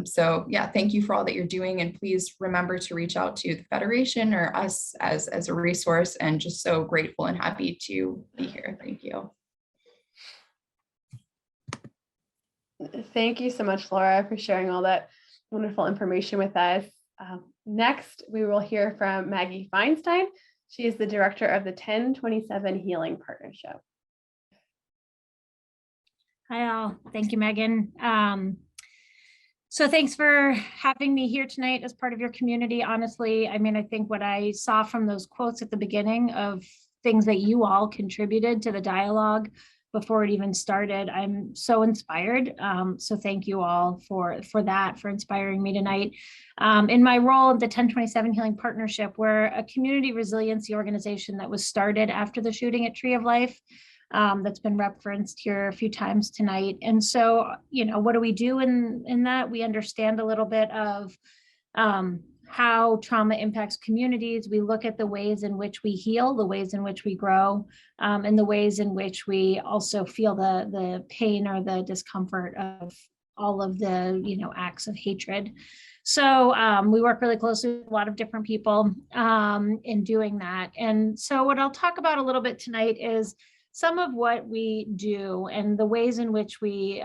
So yeah, thank you for all that you're doing. And please remember to reach out to the Federation or us as a resource, and just so grateful and happy to be here. Thank you. Thank you so much, Laura, for sharing all that wonderful information with us. Next, we will hear from Maggie Feinstein. She is the director of the 1027 Healing Partnership. Hi all, thank you, Megan. So thanks for having me here tonight as part of your community. Honestly, I think what I saw from those quotes at the beginning of things that you all contributed to the dialogue before it even started, I'm so inspired. So thank you all for that, for inspiring me tonight. In my role at the 1027 Healing Partnership, we're a community resiliency organization that was started after the shooting at Tree of Life. That's been referenced here a few times tonight. And so, what do we do in that? We understand a little bit of how trauma impacts communities. We look at the ways in which we heal, the ways in which we grow, and the ways in which we also feel the pain or the discomfort of all of the, acts of hatred. So we work really closely with a lot of different people in doing that. And so what I'll talk about a little bit tonight is some of what we do and the ways in which we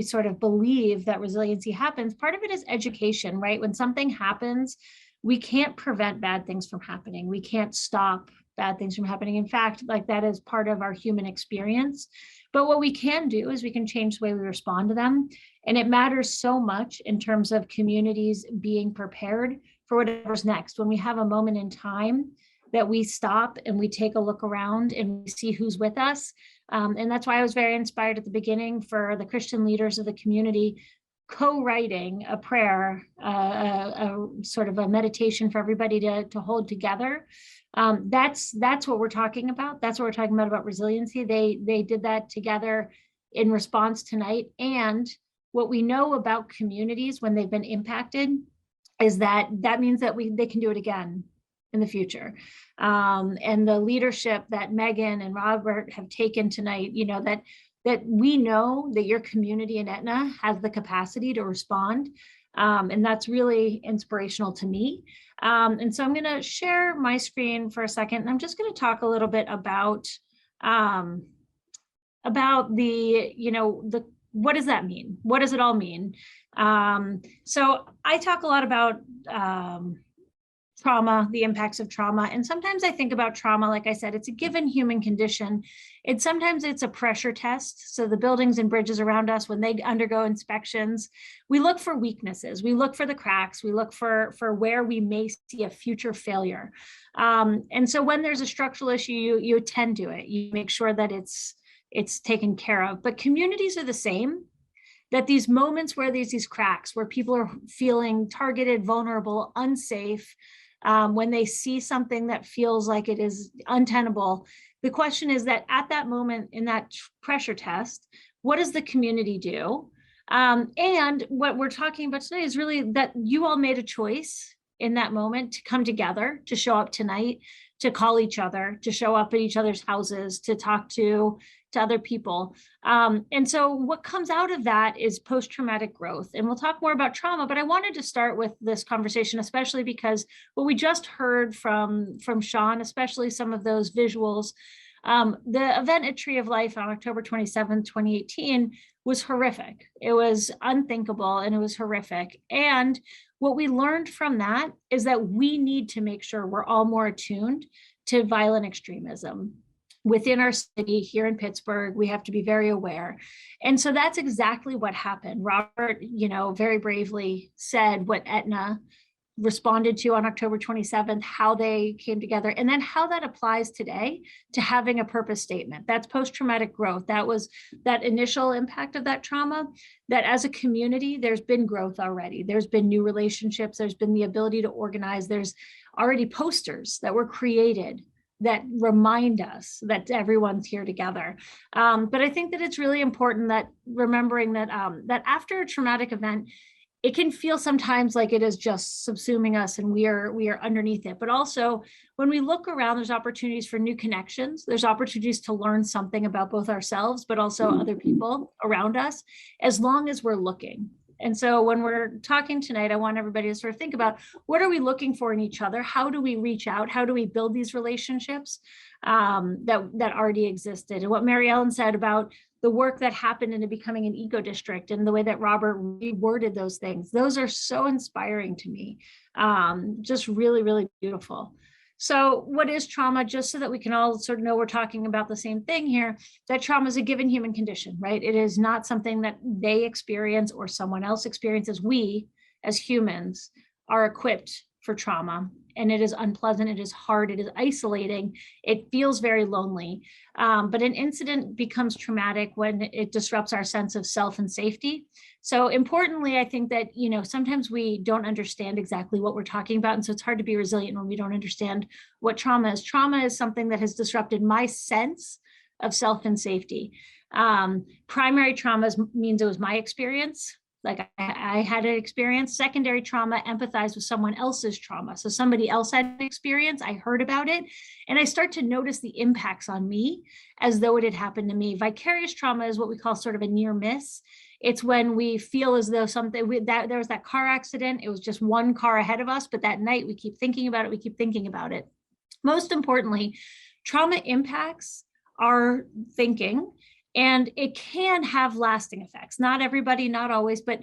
sort of believe that resiliency happens. Part of it is education, right? When something happens, we can't prevent bad things from happening. We can't stop bad things from happening. In fact, like that is part of our human experience. But what we can do is we can change the way we respond to them. And it matters so much in terms of communities being prepared for whatever's next. When we have a moment in time that we stop and we take a look around and we see who's with us. And that's why I was very inspired at the beginning for the Christian leaders of the community co-writing a prayer, a sort of a meditation for everybody to hold together. That's what we're talking about. That's what we're talking about resiliency. They did that together in response tonight. And what we know about communities when they've been impacted is that means that they can do it again in the future. And the leadership that Megan and Robert have taken tonight, that we know that your community in Etna has the capacity to respond. And that's really inspirational to me. And so I'm going to share my screen for a second. And I'm just going to talk a little bit about what does that mean? What does it all mean? So I talk a lot about trauma, the impacts of trauma. And sometimes I think about trauma, like I said, it's a given human condition. Sometimes it's a pressure test. So the buildings and bridges around us, when they undergo inspections, we look for weaknesses. We look for the cracks. We look for where we may see a future failure. And so when there's a structural issue, you attend to it. You make sure that it's taken care of. But communities are the same. That these moments where there's these cracks, where people are feeling targeted, vulnerable, unsafe, when they see something that feels like it is untenable, the question is that at that moment in that pressure test, what does the community do? And what we're talking about today is really that you all made a choice in that moment to come together, to show up tonight, to call each other, to show up at each other's houses, to talk to other people. And so what comes out of that is post-traumatic growth. And we'll talk more about trauma, but I wanted to start with this conversation, especially because what we just heard from Shawn, especially some of those visuals, the event at Tree of Life on October 27, 2018 was horrific. It was unthinkable and it was horrific. And what we learned from that is that we need to make sure we're all more attuned to violent extremism. Within our city here in Pittsburgh, we have to be very aware. And so that's exactly what happened. Robert, very bravely said what Etna responded to on October 27th, how they came together, and then how that applies today to having a purpose statement. That's post-traumatic growth. That was that initial impact of that trauma, that as a community, there's been growth already. There's been new relationships. There's been the ability to organize. There's already posters that were created that remind us that everyone's here together. But I think that it's really important that remembering that that after a traumatic event, it can feel sometimes like it is just subsuming us and we are underneath it. But also when we look around, there's opportunities for new connections. There's opportunities to learn something about both ourselves, but also other people around us, as long as we're looking. And so when we're talking tonight, I want everybody to sort of think about what are we looking for in each other? How do we reach out? How do we build these relationships that already existed? And what Mary Ellen said about the work that happened into becoming an eco district and the way that Robert reworded those things, those are so inspiring to me. Just really, really beautiful. So what is trauma? Just so that we can all sort of know we're talking about the same thing here, that trauma is a given human condition, right? It is not something that they experience or someone else experiences. We, as humans, are equipped for trauma. And it is unpleasant, it is hard, it is isolating, it feels very lonely. But an incident becomes traumatic when it disrupts our sense of self and safety. So importantly, I think that, sometimes we don't understand exactly what we're talking about. And so it's hard to be resilient when we don't understand what trauma is. Trauma is something that has disrupted my sense of self and safety. Primary trauma means it was my experience. Like I had an experience, secondary trauma, empathize with someone else's trauma. So somebody else had an experience, I heard about it, and I start to notice the impacts on me as though it had happened to me. Vicarious trauma is what we call sort of a near miss. It's when we feel as though there was that car accident, it was just one car ahead of us, but that night we keep thinking about it, we keep thinking about it. Most importantly, trauma impacts our thinking, and it can have lasting effects. Not everybody, not always, but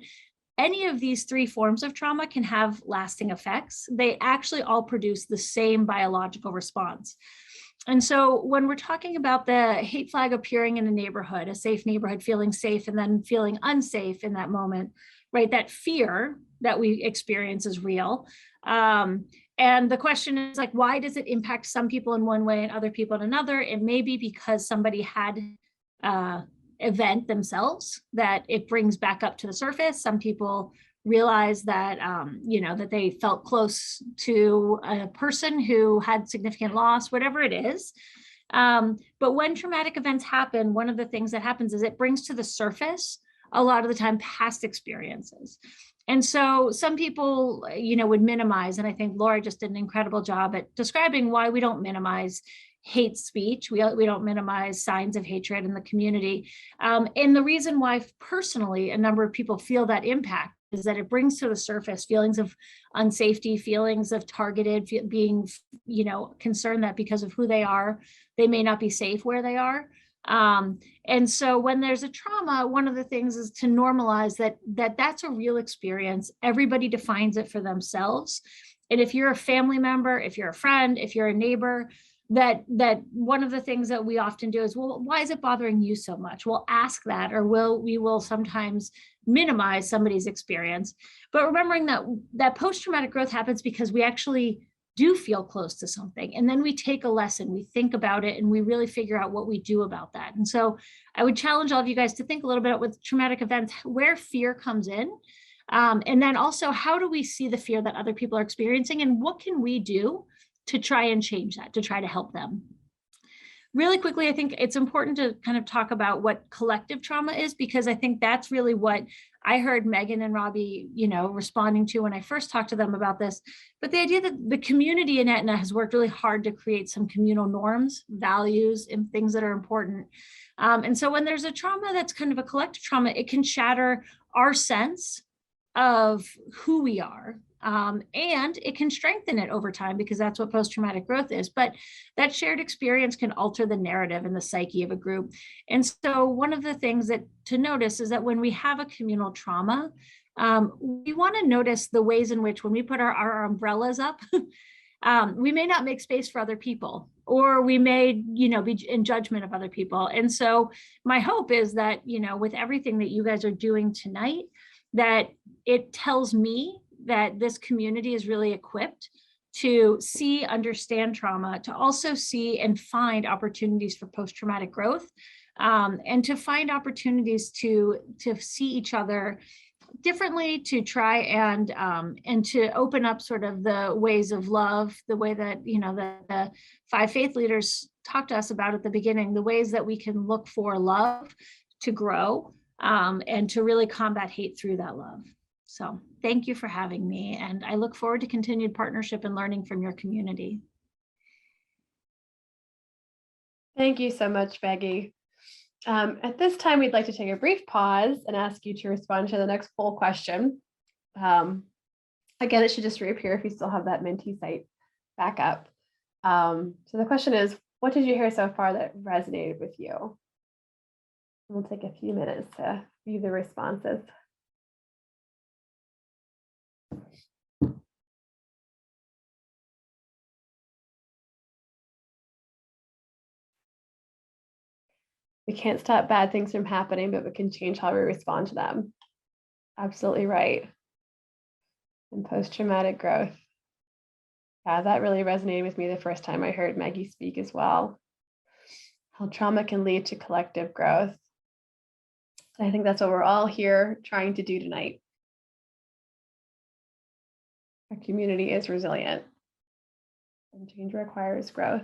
any of these three forms of trauma can have lasting effects. They actually all produce the same biological response. And so when we're talking about the hate flag appearing in a neighborhood, a safe neighborhood, feeling safe and then feeling unsafe in that moment, right? That fear that we experience is real. And the question is like, why does it impact some people in one way and other people in another? It may be because somebody had event themselves that it brings back up to the surface. Some people realize that, that they felt close to a person who had significant loss, whatever it is. But when traumatic events happen, one of the things that happens is it brings to the surface a lot of the time past experiences. And so some people, would minimize, and I think Laura just did an incredible job at describing why we don't minimize hate speech. We don't minimize signs of hatred in the community. And the reason why personally a number of people feel that impact is that it brings to the surface feelings of unsafety, feelings of targeted, being, concerned that because of who they are, they may not be safe where they are. And so when there's a trauma, one of the things is to normalize that's a real experience. Everybody defines it for themselves. And if you're a family member, if you're a friend, if you're a neighbor, that one of the things that we often do is, well, why is it bothering you so much? We'll ask that, or we will sometimes minimize somebody's experience. But remembering that post-traumatic growth happens because we actually do feel close to something. And then we take a lesson, we think about it, and we really figure out what we do about that. And so I would challenge all of you guys to think a little bit with traumatic events, where fear comes in. And then also, how do we see the fear that other people are experiencing, and what can we do to try and change that, to try to help them? Really quickly, I think it's important to kind of talk about what collective trauma is, because I think that's really what I heard Megan and Robbie, responding to when I first talked to them about this. But the idea that the community in Etna has worked really hard to create some communal norms, values, and things that are important. And so when there's a trauma that's kind of a collective trauma, it can shatter our sense of who we are. And it can strengthen it over time, because that's what post-traumatic growth is. But that shared experience can alter the narrative and the psyche of a group. And so one of the things that to notice is that when we have a communal trauma, we want to notice the ways in which when we put our umbrellas up, we may not make space for other people, or we may, be in judgment of other people. And so my hope is that, with everything that you guys are doing tonight, that it tells me that this community is really equipped to see, understand trauma, to also see and find opportunities for post-traumatic growth, and to find opportunities to see each other differently, to try and to open up sort of the ways of love, the way that, the five faith leaders talked to us about at the beginning, the ways that we can look for love to grow, and to really combat hate through that love. So thank you for having me, and I look forward to continued partnership and learning from your community. Thank you so much, Maggie. At this time, we'd like to take a brief pause and ask you to respond to the next poll question. Again, it should just reappear if you still have that Menti site back up. So the question is, what did you hear so far that resonated with you? We'll take a few minutes to view the responses. We can't stop bad things from happening, but we can change how we respond to them. Absolutely right. And post-traumatic growth. Yeah, that really resonated with me the first time I heard Maggie speak as well. How trauma can lead to collective growth. I think that's what we're all here trying to do tonight. Our community is resilient, and change requires growth.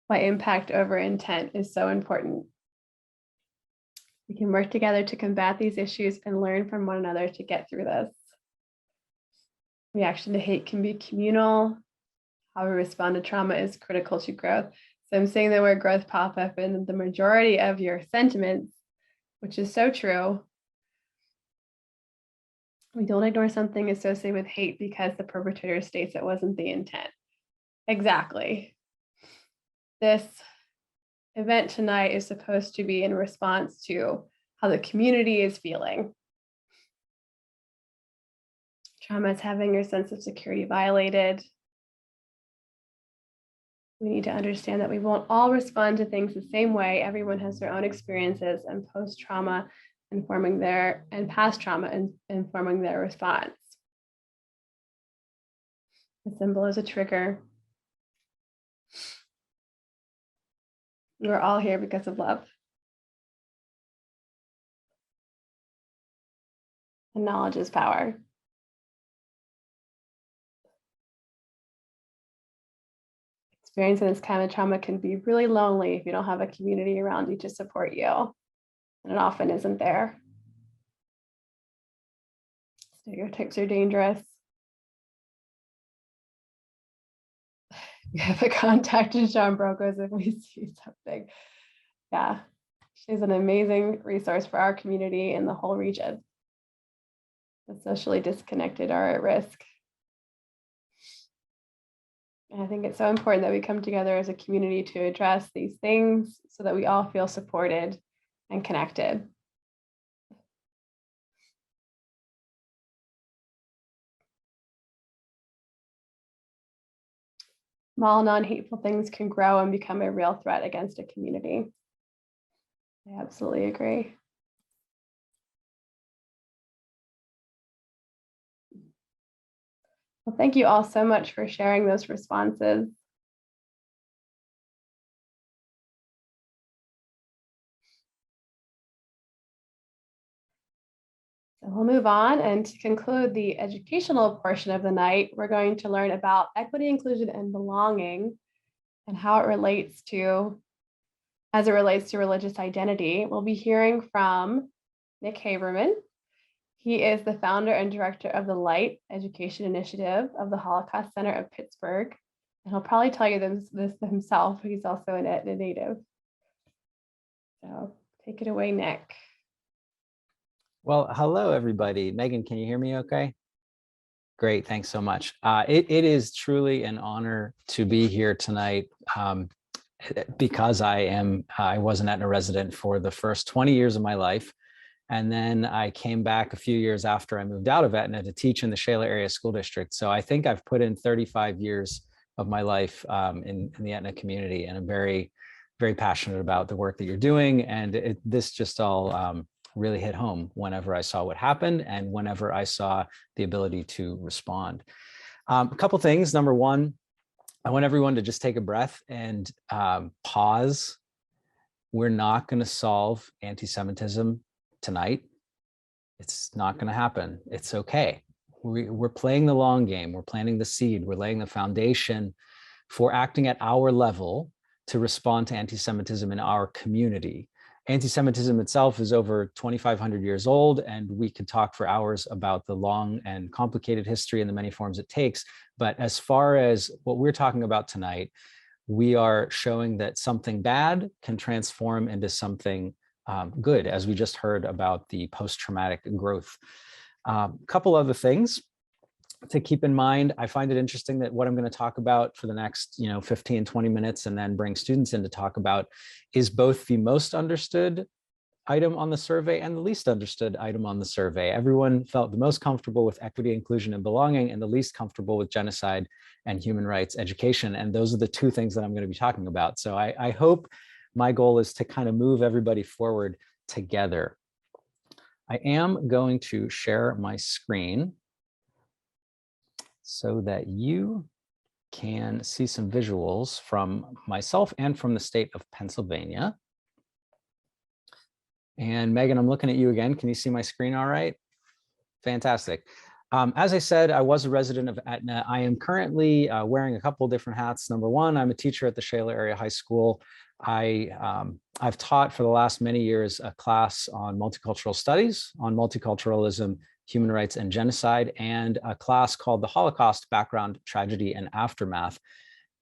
why impact over intent is so important. We can work together to combat these issues and learn from one another to get through this. Reaction to hate can be communal. How we respond to trauma is critical to growth. So I'm saying the word growth pop up in the majority of your sentiments, which is so true. We don't ignore something associated with hate because the perpetrator states it wasn't the intent. Exactly. This event tonight is supposed to be in response to how the community is feeling. Trauma is having your sense of security violated. We need to understand that we won't all respond to things the same way. Everyone has their own experiences, and post-trauma informing their, and past trauma informing their response. The symbol is a trigger. We're all here because of love. And knowledge is power. Experiencing this kind of trauma can be really lonely if you don't have a community around you to support you. And it often isn't there. Stereotypes are dangerous. We have a contact to Shawn Brokos if we see something. Yeah, she's an amazing resource for our community and the whole region. The socially disconnected are at risk. And I think it's so important that we come together as a community to address these things so that we all feel supported and connected. Small non-hateful things can grow and become a real threat against a community. I absolutely agree. Well, thank you all so much for sharing those responses. So we'll move on, and to conclude the educational portion of the night, we're going to learn about equity, inclusion, and belonging and how it relates to, as it relates to religious identity. We'll be hearing from Nick Haberman. He is the founder and director of the Light Education Initiative of the Holocaust Center of Pittsburgh. And he'll probably tell you this himself. He's also an Etna native. So take it away, Nick. Well, hello, everybody. Megan, can you hear me okay? Great, thanks so much. It is truly an honor to be here tonight because I was an Etna resident for the first 20 years of my life. And then I came back a few years after I moved out of Etna to teach in the Shaler Area School District. So I think I've put in 35 years of my life in the Etna community, and I'm very, very passionate about the work that you're doing. And this just all really hit home whenever I saw what happened and whenever I saw the ability to respond. A couple things. Number one, I want everyone to just take a breath and pause. We're not going to solve anti-Semitism tonight. It's not going to happen. It's okay. We're playing the long game. We're planting the seed. We're laying the foundation for acting at our level to respond to anti-Semitism in our community. Anti-Semitism itself is over 2,500 years old, and we could talk for hours about the long and complicated history and the many forms it takes. But as far as what we're talking about tonight, we are showing that something bad can transform into something good, as we just heard about the post-traumatic growth. Couple other things to keep in mind. I find it interesting that what I'm going to talk about for the next 15, 20 minutes and then bring students in to talk about is both the most understood item on the survey and the least understood item on the survey. Everyone felt the most comfortable with equity, inclusion, and belonging, and the least comfortable with genocide and human rights education. And those are the two things that I'm going to be talking about. So I hope my goal is to kind of move everybody forward together. I am going to share my screen so that you can see some visuals from myself and from the state of Pennsylvania. And Megan, I'm looking at you again. Can you see my screen all right? Fantastic. As I said, I was a resident of Etna. I am currently wearing a couple of different hats. Number one, I'm a teacher at the Shaler Area High School. I've taught for the last many years a class on multicultural studies, on multiculturalism, human rights, and genocide, and a class called the Holocaust Background, Tragedy, and Aftermath.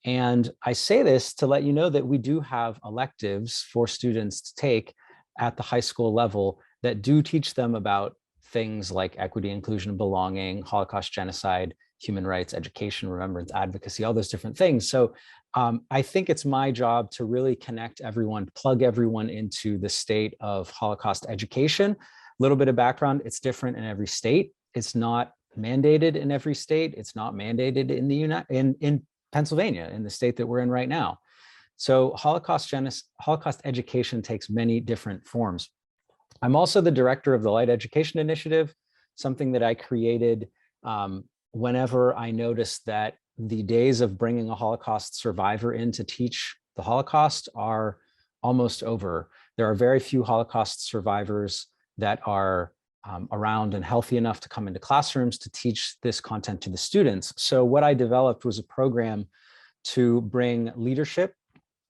And I say this to let you know that we do have electives for students to take at the high school level that do teach them about things like equity, inclusion, belonging, Holocaust, genocide, human rights, education, remembrance, advocacy, all those different things. So I think it's my job to really connect everyone, plug everyone into the state of Holocaust education. A little bit of background, it's different in every state. It's not mandated in every state. It's not mandated in Pennsylvania, in the state that we're in right now. So Holocaust education takes many different forms. I'm also the director of the Light Education Initiative, something that I created whenever I noticed that the days of bringing a Holocaust survivor in to teach the Holocaust are almost over. There are very few Holocaust survivors that are around and healthy enough to come into classrooms to teach this content to the students. So what I developed was a program to bring leadership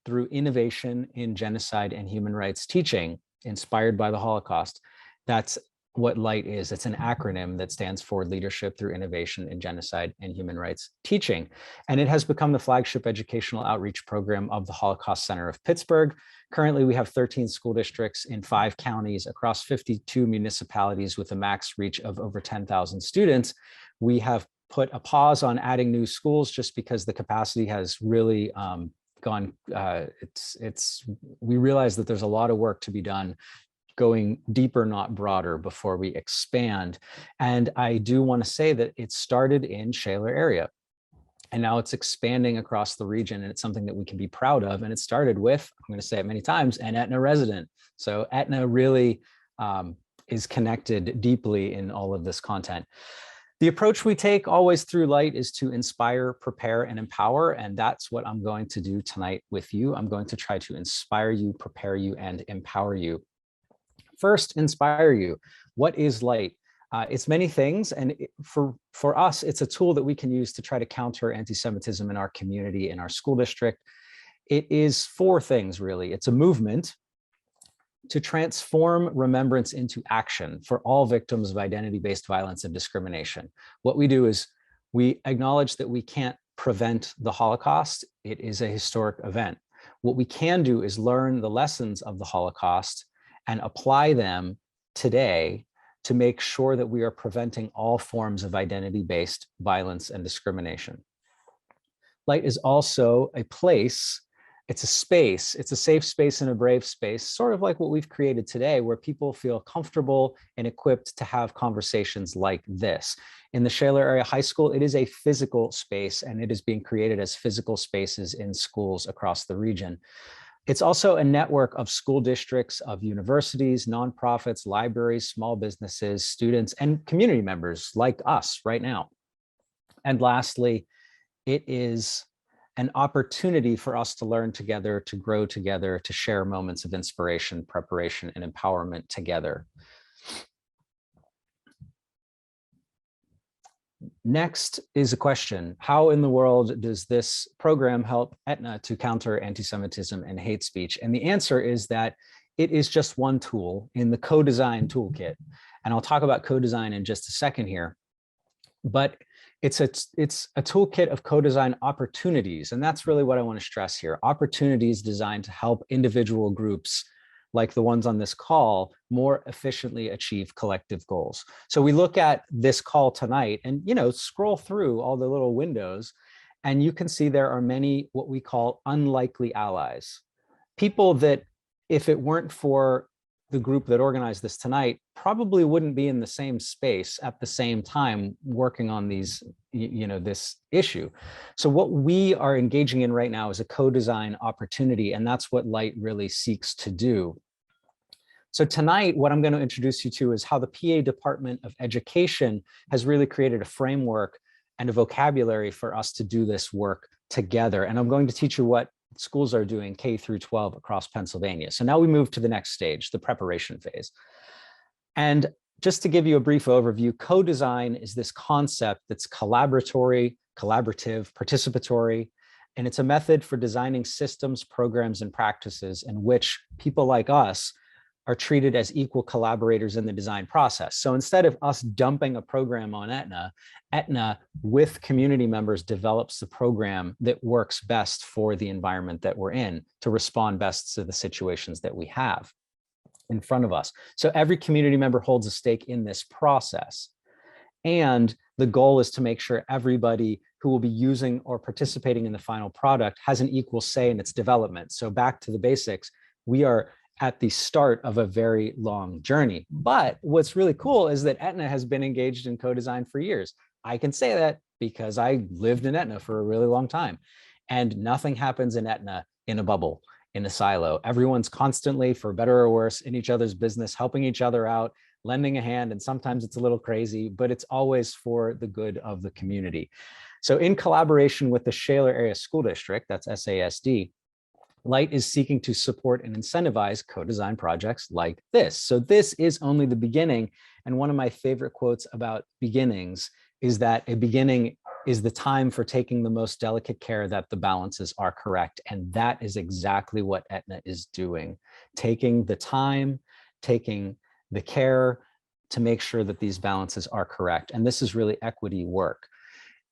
through innovation in genocide and human rights teaching, inspired by the Holocaust. That's what LIGHT is. It's an acronym that stands for Leadership Through Innovation in Genocide and Human Rights Teaching. And it has become the flagship educational outreach program of the Holocaust Center of Pittsburgh. Currently, we have 13 school districts in 5 counties across 52 municipalities with a max reach of over 10,000 students. We have put a pause on adding new schools just because the capacity has really gone, we realize that there's a lot of work to be done going deeper, not broader, before we expand. And I do want to say that it started in Shaler area, and now it's expanding across the region, and it's something that we can be proud of. And it started with, I'm going to say it many times, an Etna resident. So Etna really is connected deeply in all of this content. The approach we take always through LIGHT is to inspire, prepare, and empower. And that's what I'm going to do tonight with you. I'm going to try to inspire you, prepare you, and empower you. First, inspire you. What is LIGHT? It's many things. And for us, it's a tool that we can use to try to counter anti-Semitism in our community, in our school district. It is 4 things, really. It's a movement to transform remembrance into action for all victims of identity-based violence and discrimination. What we do is we acknowledge that we can't prevent the Holocaust. It is a historic event. What we can do is learn the lessons of the Holocaust and apply them today to make sure that we are preventing all forms of identity-based violence and discrimination. LIGHT is also a place. It's a space, it's a safe space and a brave space, sort of like what we've created today, where people feel comfortable and equipped to have conversations like this. In the Shaler Area High School, it is a physical space, and it is being created as physical spaces in schools across the region. It's also a network of school districts, of universities, nonprofits, libraries, small businesses, students, and community members like us right now. And lastly, it is an opportunity for us to learn together, to grow together, to share moments of inspiration, preparation, and empowerment together. Next is a question: how in the world does this program help Etna to counter anti-Semitism and hate speech? And the answer is that it is just one tool in the co-design toolkit. And I'll talk about co-design in just a second here. But it's a toolkit of co-design opportunities. And that's really what I want to stress here. Opportunities designed to help individual groups like the ones on this call more efficiently achieve collective goals. So we look at this call tonight and, scroll through all the little windows, and you can see there are many what we call unlikely allies. People that, if it weren't for the group that organized this tonight, probably wouldn't be in the same space at the same time working on these, this issue. So what we are engaging in right now is a co-design opportunity, and that's what LIGHT really seeks to do. So tonight, what I'm going to introduce you to is how the PA Department of Education has really created a framework and a vocabulary for us to do this work together. And I'm going to teach you what schools are doing K through 12 across Pennsylvania. So now we move to the next stage, the preparation phase. And just to give you a brief overview, co-design is this concept that's collaborative, participatory, and it's a method for designing systems, programs, and practices in which people like us are treated as equal collaborators in the design process. So instead of us dumping a program on Etna, Etna with community members develops the program that works best for the environment that we're in to respond best to the situations that we have in front of us. So every community member holds a stake in this process. And the goal is to make sure everybody who will be using or participating in the final product has an equal say in its development. So back to the basics, we are at the start of a very long journey. But what's really cool is that Etna has been engaged in co-design for years. I can say that because I lived in Etna for a really long time, and nothing happens in Etna in a bubble, in a silo. Everyone's constantly, for better or worse, in each other's business, helping each other out, lending a hand, and sometimes it's a little crazy, but it's always for the good of the community. So in collaboration with the Shaler Area School District, that's SASD, Light is seeking to support and incentivize co-design projects like this. So this is only the beginning. And one of my favorite quotes about beginnings is that a beginning is the time for taking the most delicate care that the balances are correct. And that is exactly what Etna is doing, taking the time, taking the care to make sure that these balances are correct. And this is really equity work.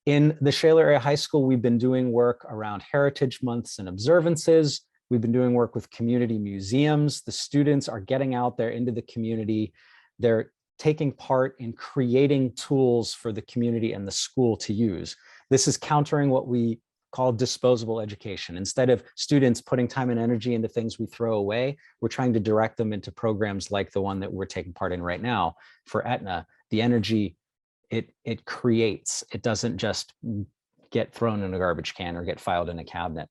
In the Shaler Area High School, we've been doing work around heritage months and observances. We've been doing work with community museums. The students are getting out there into the community. They're taking part in creating tools for the community and the school to use. This is countering what we call disposable education. Instead of students putting time and energy into things we throw away, we're trying to direct them into programs like the one that we're taking part in right now for Etna. The energy it creates, it doesn't just get thrown in a garbage can or get filed in a cabinet.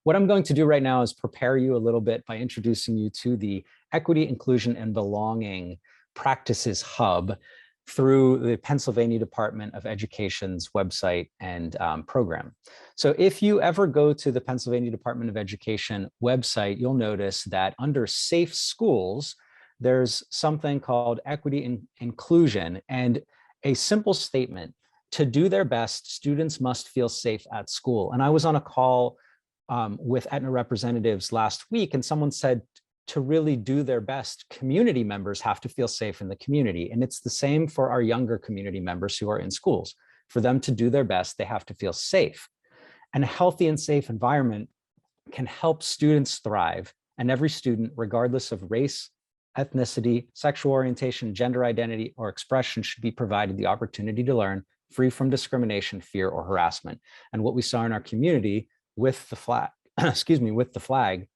What I'm going to do right now is prepare you a little bit by introducing you to the Equity, Inclusion, and Belonging Practices Hub through the Pennsylvania Department of Education's website and program. So if you ever go to the Pennsylvania Department of Education website, you'll notice that under Safe Schools, there's something called Equity and Inclusion, and a simple statement: to do their best, students must feel safe at school. And I was on a call with Etna representatives last week, and someone said to really do their best, community members have to feel safe in the community. And it's the same for our younger community members who are in schools. For them to do their best, they have to feel safe. And a healthy and safe environment can help students thrive. And every student, regardless of race, ethnicity, sexual orientation, gender identity, or expression, should be provided the opportunity to learn free from discrimination, fear, or harassment. And what we saw in our community with the flag, with the flag,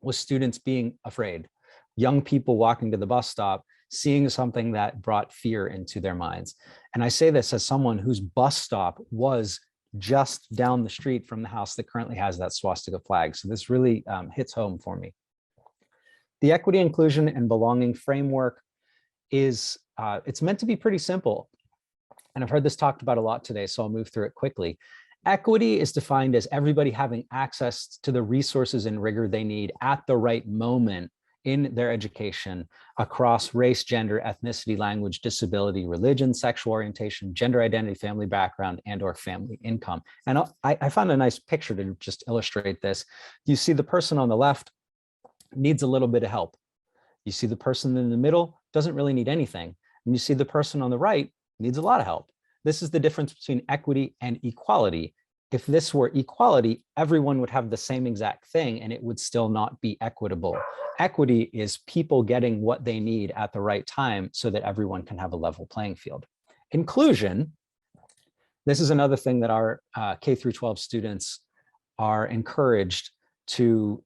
was students being afraid. Young people walking to the bus stop, seeing something that brought fear into their minds. And I say this as someone whose bus stop was just down the street from the house that currently has that swastika flag. So this really hits home for me. The Equity, Inclusion, and Belonging framework is, it's meant to be pretty simple. And I've heard this talked about a lot today, so I'll move through it quickly. Equity is defined as everybody having access to the resources and rigor they need at the right moment in their education across race, gender, ethnicity, language, disability, religion, sexual orientation, gender identity, family background, and/or family income. And I found a nice picture to just illustrate this. You see the person on the left needs a little bit of help. You see the person in the middle doesn't really need anything. And you see the person on the right needs a lot of help. This is the difference between equity and equality. If this were equality, everyone would have the same exact thing and it would still not be equitable. Equity is people getting what they need at the right time so that everyone can have a level playing field. Inclusion, this is another thing that our K through 12 students are encouraged to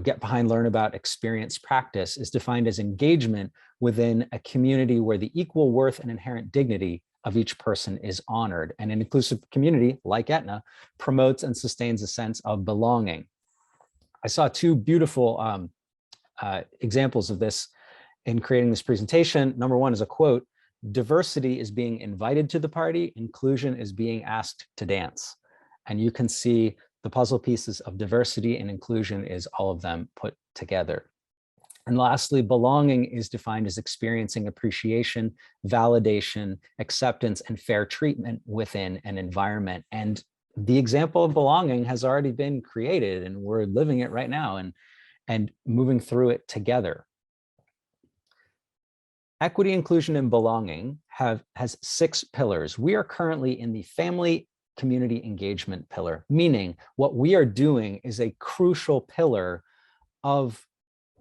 get behind, learn about, experience, practice, is defined as engagement within a community where the equal worth and inherent dignity of each person is honored. And an inclusive community like Etna promotes and sustains a sense of belonging. I saw two beautiful examples of this in creating this presentation. Number one is a quote: "Diversity is being invited to the party, inclusion is being asked to dance." And you can see the puzzle pieces of diversity and inclusion is all of them put together. And lastly, belonging is defined as experiencing appreciation, validation, acceptance, and fair treatment within an environment. And the example of belonging has already been created, and we're living it right now and moving through it together. Equity, inclusion, and belonging has 6 pillars. We are currently in the family community engagement pillar, meaning what we are doing is a crucial pillar of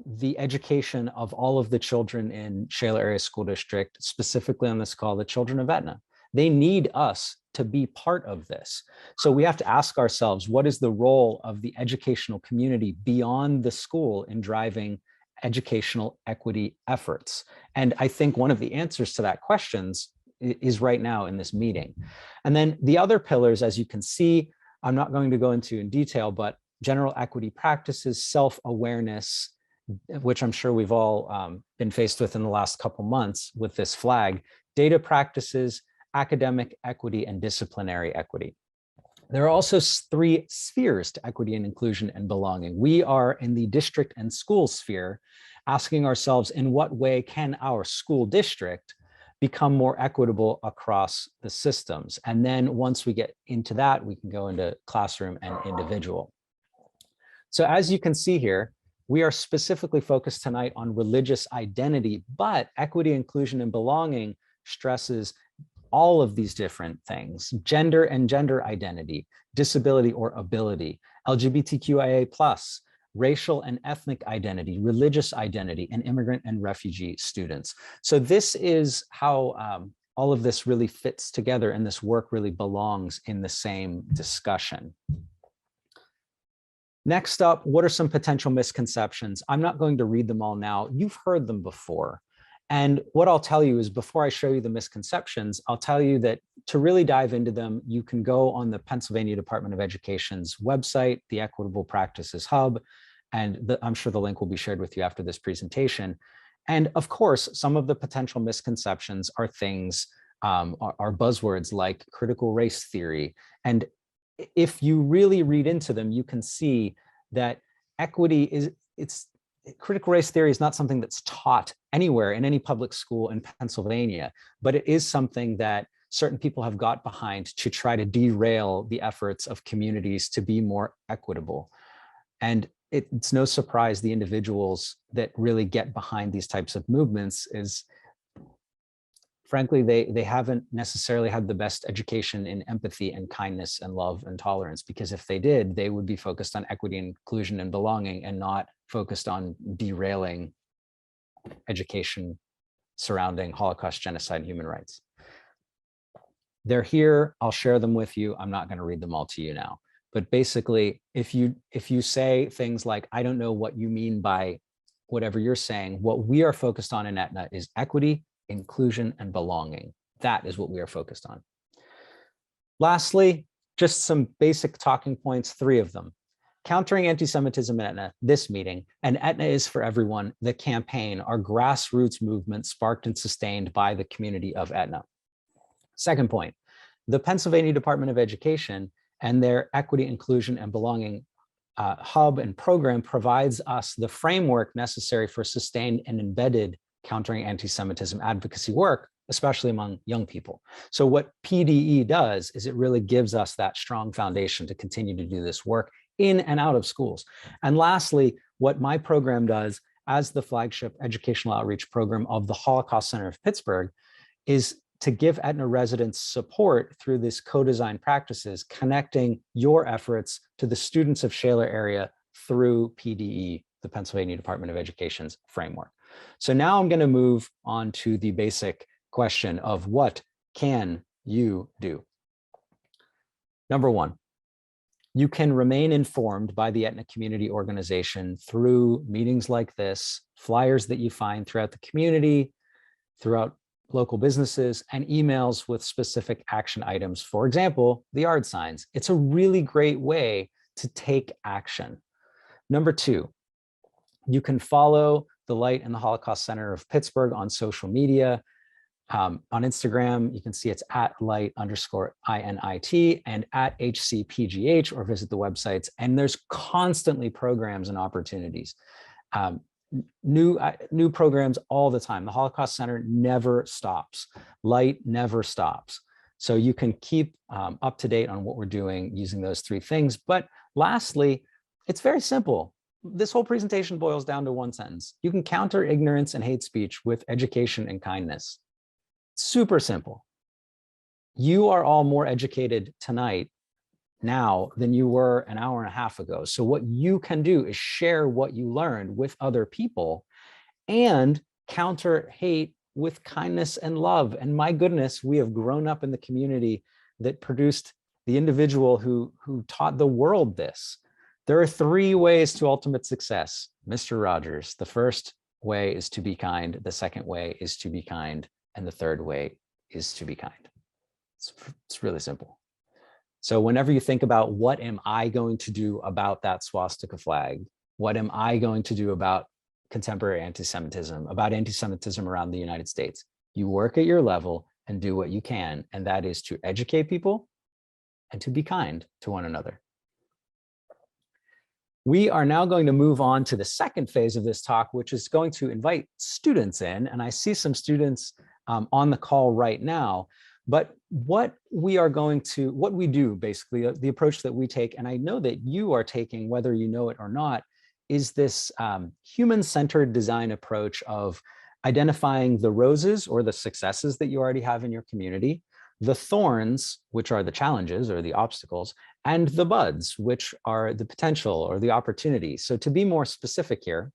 the education of all of the children in Shaler Area School District, specifically on this call, the children of Etna. They need us to be part of this. So we have to ask ourselves, what is the role of the educational community beyond the school in driving educational equity efforts? And I think one of the answers to that questions is right now in this meeting. And then the other pillars, as you can see, I'm not going to go into in detail, but general equity practices, self-awareness, which I'm sure we've all been faced with in the last couple months with this flag, data practices, academic equity, and disciplinary equity. There are also 3 spheres to equity and inclusion and belonging. We are in the district and school sphere, asking ourselves, in what way can our school district become more equitable across the systems? And then once we get into that, we can go into classroom and individual. So as you can see here, we are specifically focused tonight on religious identity, but equity, inclusion, and belonging stresses all of these different things: gender and gender identity, disability or ability, LGBTQIA+, racial and ethnic identity, religious identity, and immigrant and refugee students. So this is how all of this really fits together, and this work really belongs in the same discussion. Next up, what are some potential misconceptions? I'm not going to read them all now. You've heard them before. And what I'll tell you is, before I show you the misconceptions, I'll tell you that to really dive into them, you can go on the Pennsylvania Department of Education's website, the Equitable Practices Hub, and I'm sure the link will be shared with you after this presentation. And of course, some of the potential misconceptions are things, are buzzwords like critical race theory. And if you really read into them, you can see that equity critical race theory is not something that's taught anywhere in any public school in Pennsylvania, but it is something that certain people have got behind to try to derail the efforts of communities to be more equitable. And it's no surprise the individuals that really get behind these types of movements is, frankly, they haven't necessarily had the best education in empathy and kindness and love and tolerance, because if they did, they would be focused on equity, inclusion, and belonging, and not focused on derailing education surrounding Holocaust, genocide, and human rights. They're here. I'll share them with you. I'm not going to read them all to you now. But basically, if you say things like, I don't know what you mean by whatever you're saying, what we are focused on in Etna is equity, inclusion, and belonging. That is what we are focused on. Lastly, just some basic talking points, 3 of them. Countering Anti-Semitism in Etna, this meeting, and Etna is for Everyone, the campaign, are grassroots movements sparked and sustained by the community of Etna. Second point, the Pennsylvania Department of Education and their Equity, Inclusion, and Belonging hub and program provides us the framework necessary for sustained and embedded countering anti-Semitism advocacy work, especially among young people. So what PDE does is it really gives us that strong foundation to continue to do this work in and out of schools. And lastly, what my program does as the flagship educational outreach program of the Holocaust Center of Pittsburgh is to give Etna residents support through this co-design practices, connecting your efforts to the students of Shaler area through PDE, the Pennsylvania Department of Education's framework. So now I'm going to move on to the basic question of what can you do? Number 1, you can remain informed by the Etna Community Organization through meetings like this, flyers that you find throughout the community, throughout local businesses, and emails with specific action items. For example, the yard signs. It's a really great way to take action. Number 2, you can follow the Light and the Holocaust Center of Pittsburgh on social media. On Instagram, you can see it's @light_INIT and @HCPGH, or visit the websites. And there's constantly programs and opportunities. new programs all the time. The Holocaust Center never stops. Light never stops. So you can keep up to date on what we're doing using those three things. But lastly, it's very simple. This whole presentation boils down to one sentence. You can counter ignorance and hate speech with education and kindness. Super simple. You are all more educated tonight now than you were an hour and a half ago. So what you can do is share what you learned with other people and counter hate with kindness and love. And my goodness, we have grown up in the community that produced the individual who taught the world this. There are three ways to ultimate success, Mr. Rogers. The first way is to be kind. The second way is to be kind. And the third way is to be kind. It's really simple. So whenever you think about what am I going to do about that swastika flag? What am I going to do about contemporary anti-Semitism, about anti-Semitism around the United States? You work at your level and do what you can, and that is to educate people and to be kind to one another. We are now going to move on to the second phase of this talk, which is going to invite students in, and I see some students on the call right now. But what we do basically, the approach that we take, and I know that you are taking, whether you know it or not, is this human-centered design approach of identifying the roses or the successes that you already have in your community, the thorns, which are the challenges or the obstacles, and the buds, which are the potential or the opportunity. So to be more specific here,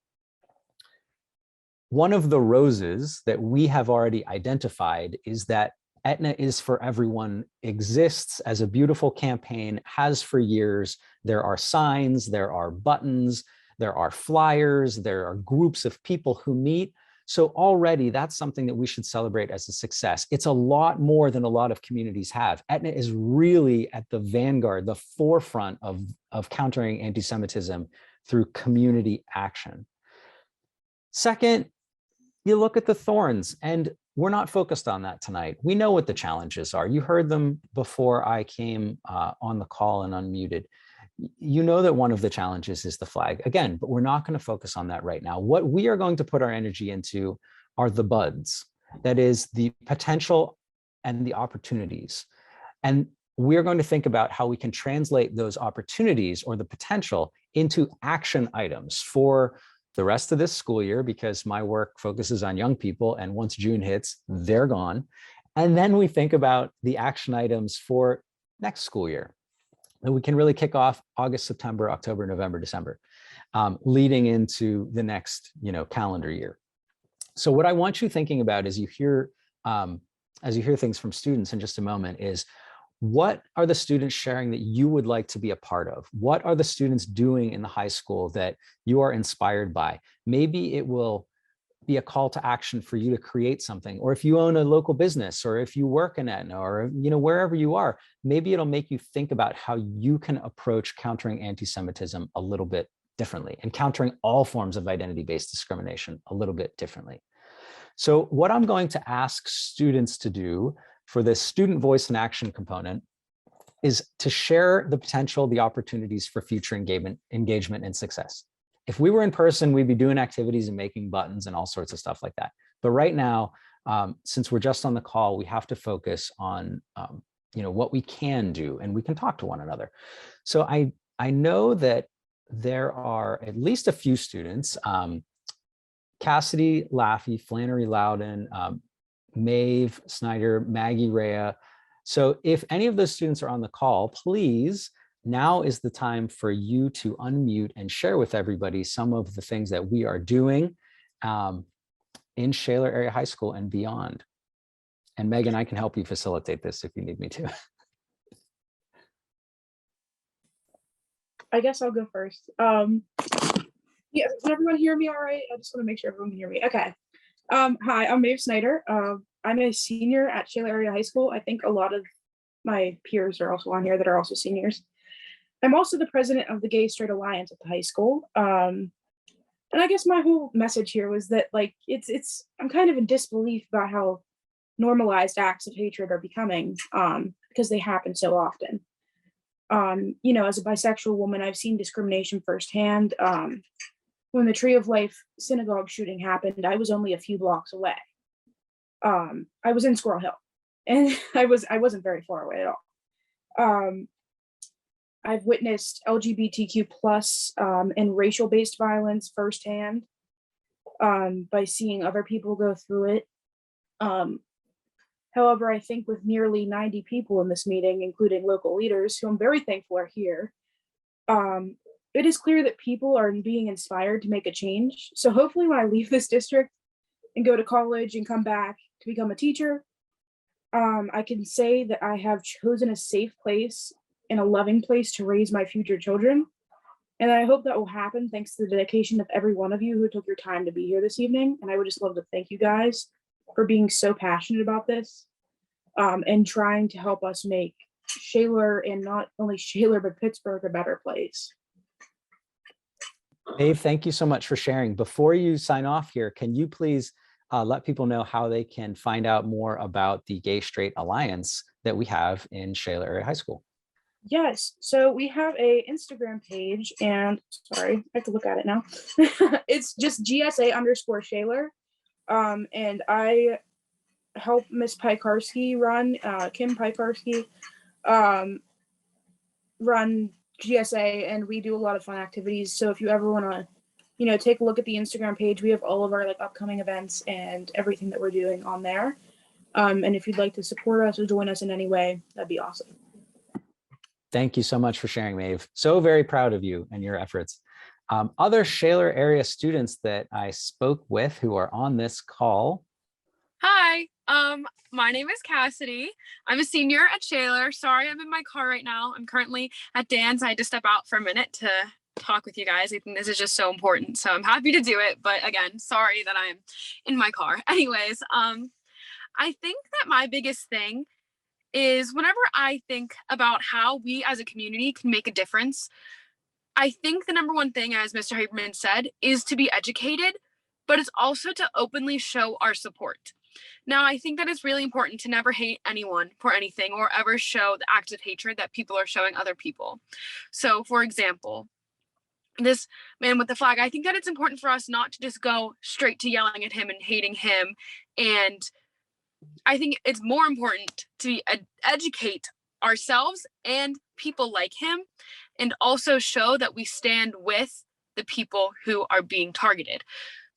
one of the roses that we have already identified is that Etna is for Everyone exists as a beautiful campaign, has for years. There are signs, there are buttons, there are flyers, there are groups of people who meet. So already that's something that we should celebrate as a success. It's a lot more than a lot of communities have. Etna is really at the vanguard, the forefront of countering anti-Semitism through community action. Second, you look at the thorns, and we're not focused on that tonight. We know what the challenges are. You heard them before I came on the call and unmuted. You know that one of the challenges is the flag, again, but we're not going to focus on that right now. What we are going to put our energy into are the buds, that is the potential and the opportunities. And we're going to think about how we can translate those opportunities or the potential into action items for the rest of this school year, because my work focuses on young people, and once June hits, they're gone. And then we think about the action items for next school year. And we can really kick off August, September, October, November, December, leading into the next, calendar year. So what I want you thinking about as you hear things from students in just a moment is, what are the students sharing that you would like to be a part of? What are the students doing in the high school that you are inspired by? Maybe it will be a call to action for you to create something, or if you own a local business, or if you work in Etna, or wherever you are, maybe it'll make you think about how you can approach countering anti-Semitism a little bit differently, and countering all forms of identity-based discrimination a little bit differently. So what I'm going to ask students to do for the student voice and action component is to share the potential, the opportunities for future engagement and success. If we were in person, we'd be doing activities and making buttons and all sorts of stuff like that. But right now, since we're just on the call, we have to focus on what we can do, and we can talk to one another. So I know that there are at least a few students, Cassidy Laffey, Flannery Loudon, Maeve Snyder, Maggie Rea. So if any of those students are on the call, please, now is the time for you to unmute and share with everybody some of the things that we are doing in Shaler Area High School and beyond. And Megan, I can help you facilitate this if you need me to. I guess I'll go first. Yeah, can everyone hear me all right? I just want to make sure everyone can hear me. Okay. Hi, I'm Maeve Snyder. I'm a senior at Shaler Area High School. I think a lot of my peers are also on here that are also seniors. I'm also the president of the Gay Straight Alliance at the high school. And I guess my whole message here was that, like, I'm kind of in disbelief about how normalized acts of hatred are becoming, because they happen so often. As a bisexual woman, I've seen discrimination firsthand. when the Tree of Life synagogue shooting happened, I was only a few blocks away. I was in Squirrel Hill, and I wasn't very far away at all. I've witnessed LGBTQ plus and racial-based violence firsthand by seeing other people go through it. However, I think with nearly 90 people in this meeting, including local leaders, who I'm very thankful are here, it is clear that people are being inspired to make a change. So hopefully when I leave this district and go to college and come back to become a teacher, I can say that I have chosen a safe place and a loving place to raise my future children. And I hope that will happen thanks to the dedication of every one of you who took your time to be here this evening. And I would just love to thank you guys for being so passionate about this and trying to help us make Shaler, and not only Shaler, but Pittsburgh, a better place. Dave, thank you so much for sharing. Before you sign off here, can you please let people know how they can find out more about the Gay Straight Alliance that we have in Shaler Area High School? Yes, so we have a Instagram page, and sorry, I have to look at it now. It's just GSA_Shaler. And I help Miss Pikarski run, Kim Pikarski, run GSA, and we do a lot of fun activities. So if you ever want to, take a look at the Instagram page, we have all of our upcoming events and everything that we're doing on there. And if you'd like to support us or join us in any way, that'd be awesome. Thank you so much for sharing, Maeve. So very proud of you and your efforts. Other Shaler area students that I spoke with who are on this call. Hi, my name is Cassidy. I'm a senior at Shaler. Sorry, I'm in my car right now. I'm currently at Dan's. I had to step out for a minute to talk with you guys. I think this is just so important. So I'm happy to do it. But again, sorry that I'm in my car. Anyways, I think that my biggest thing is whenever I think about how we as a community can make a difference, I think the number one thing, as Mr. Haberman said, is to be educated, but it's also to openly show our support. Now, I think that it's really important to never hate anyone for anything or ever show the acts of hatred that people are showing other people. So, for example, this man with the flag, I think that it's important for us not to just go straight to yelling at him and hating him. And I think it's more important to educate ourselves and people like him, and also show that we stand with the people who are being targeted.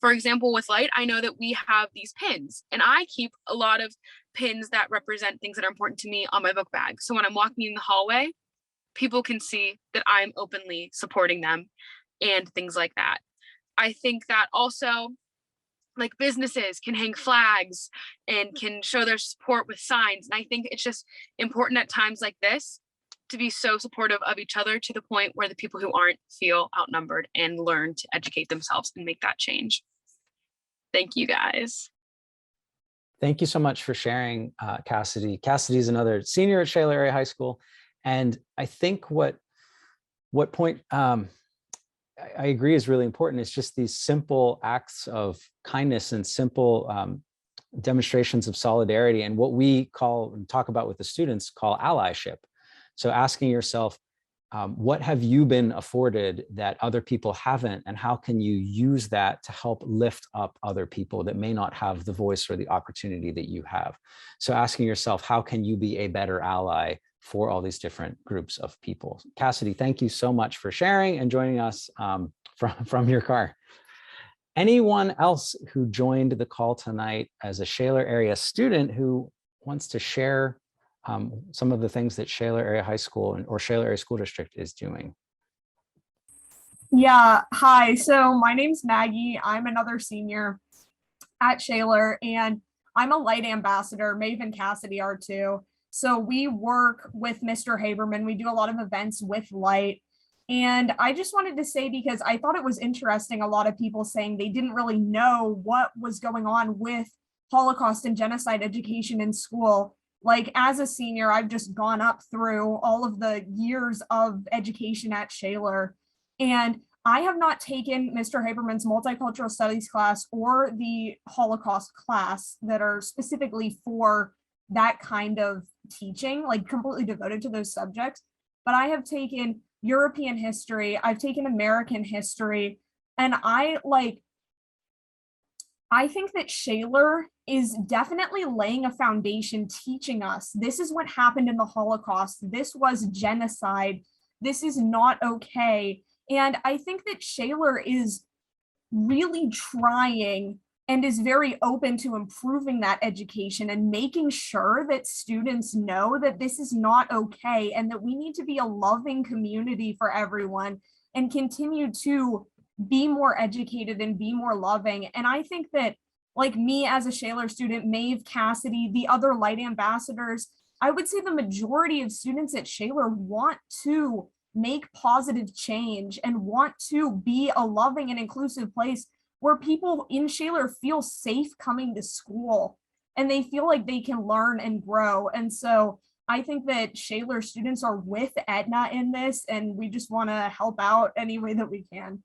For example, with Light, I know that we have these pins, and I keep a lot of pins that represent things that are important to me on my book bag. So when I'm walking in the hallway, people can see that I'm openly supporting them and things like that. I think that also, businesses can hang flags and can show their support with signs. And I think it's just important at times like this to be so supportive of each other to the point where the people who aren't feel outnumbered and learn to educate themselves and make that change. Thank you, guys. Thank you so much for sharing, Cassidy. Cassidy is another senior at Shaler Area High School. And I think what point I agree is really important. It's just these simple acts of kindness and simple demonstrations of solidarity, and what we call and talk about with the students call allyship. So asking yourself, what have you been afforded that other people haven't, and how can you use that to help lift up other people that may not have the voice or the opportunity that you have? So asking yourself, how can you be a better ally for all these different groups of people? Cassidy, thank you so much for sharing and joining us from your car. Anyone else who joined the call tonight as a Shaler area student who wants to share some of the things that Shaler Area High School or Shaler Area School District is doing? Yeah, hi. So my name's Maggie. I'm another senior at Shaler, and I'm a Light ambassador. Maeve and Cassidy are too. So we work with Mr. Haberman. We do a lot of events with Light. And I just wanted to say, because I thought it was interesting, a lot of people saying they didn't really know what was going on with Holocaust and genocide education in school. As a senior, I've just gone up through all of the years of education at Shaler. And I have not taken Mr. Haberman's multicultural studies class or the Holocaust class that are specifically for that kind of teaching, completely devoted to those subjects. But I have taken European history, I've taken American history, And I think that Shaler is definitely laying a foundation, teaching us this is what happened in the Holocaust. This was genocide. This is not okay. And I think that Shaler is really trying and is very open to improving that education and making sure that students know that this is not okay and that we need to be a loving community for everyone and continue to be more educated and be more loving. And I think that, like me as a Shaler student, Maeve, Cassidy, the other Light ambassadors, I would say the majority of students at Shaler want to make positive change and want to be a loving and inclusive place where people in Shaler feel safe coming to school and they feel like they can learn and grow. And so I think that Shaler students are with Etna in this, and we just want to help out any way that we can.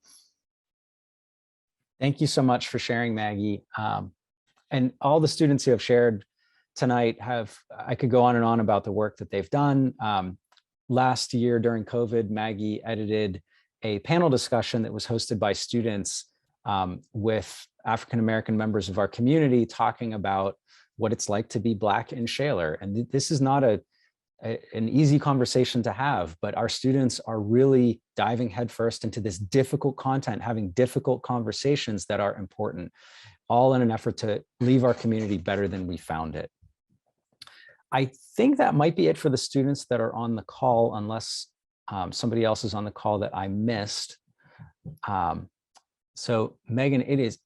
Thank you so much for sharing, Maggie. And all the students who have shared tonight I could go on and on about the work that they've done. Last year during COVID, Maggie edited a panel discussion that was hosted by students with African-American members of our community talking about what it's like to be Black in Shaler. And this is not an easy conversation to have, but our students are really diving headfirst into this difficult content, having difficult conversations that are important, all in an effort to leave our community better than we found it. I think that might be it for the students that are on the call, unless somebody else is on the call that I missed. So Megan, it is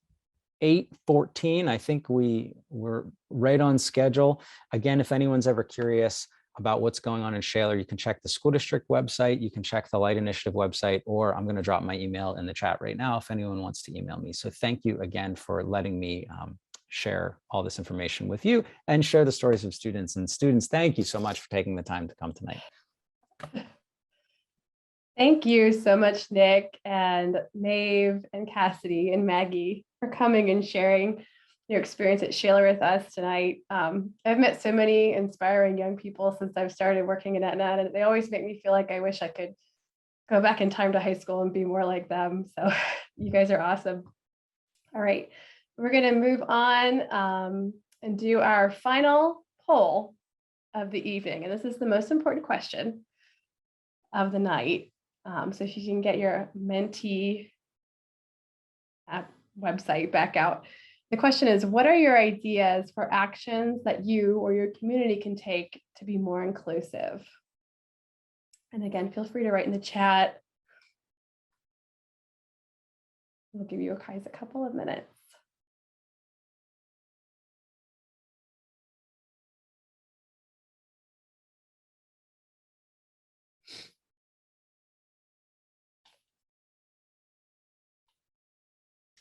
8:14. I think we're right on schedule. Again, if anyone's ever curious about what's going on in Shaler, you can check the school district website, you can check the Light Initiative website, or I'm going to drop my email in the chat right now if anyone wants to email me. So thank you again for letting me share all this information with you and share the stories of students. And students, thank you so much for taking the time to come tonight. Thank you so much, Nick and Maeve and Cassidy and Maggie for coming and sharing your experience at Shaler with us tonight. I've met so many inspiring young people since I've started working in Etna, and they always make me feel like I wish I could go back in time to high school and be more like them. So you guys are awesome. All right, we're gonna move on and do our final poll of the evening. And this is the most important question of the night. So if you can get your Menti app website back out. The question is, what are your ideas for actions that you or your community can take to be more inclusive? And again, feel free to write in the chat. We'll give you guys a couple of minutes.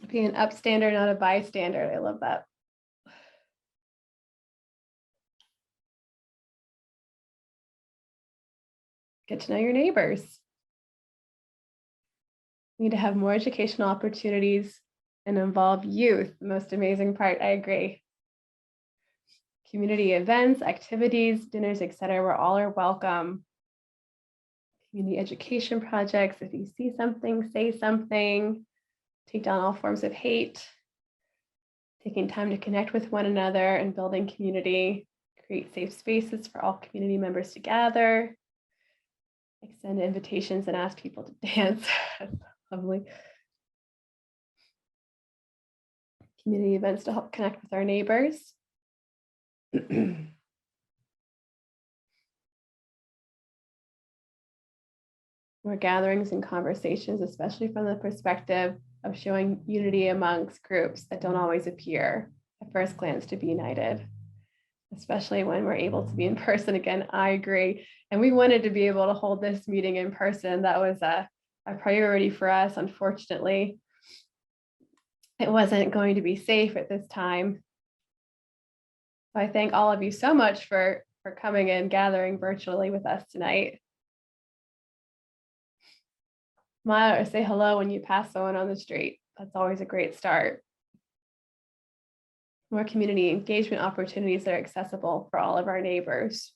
Being an upstander, not a bystander. I love that. Get to know your neighbors. We need to have more educational opportunities and involve youth. The most amazing part, I agree. Community events, activities, dinners, etc., where all are welcome. Community education projects. If you see something, say something. Take down all forms of hate. Taking time to connect with one another and building community. Create safe spaces for all community members to gather. Extend invitations and ask people to dance. That's lovely. Community events to help connect with our neighbors. More gatherings and conversations, especially from the perspective of showing unity amongst groups that don't always appear at first glance to be united, especially when we're able to be in person again. I agree. And we wanted to be able to hold this meeting in person. That was a priority for us. Unfortunately, it wasn't going to be safe at this time. So I thank all of you so much for coming and gathering virtually with us tonight. Smile or say hello when you pass someone on the street. That's always a great start. More community engagement opportunities that are accessible for all of our neighbors.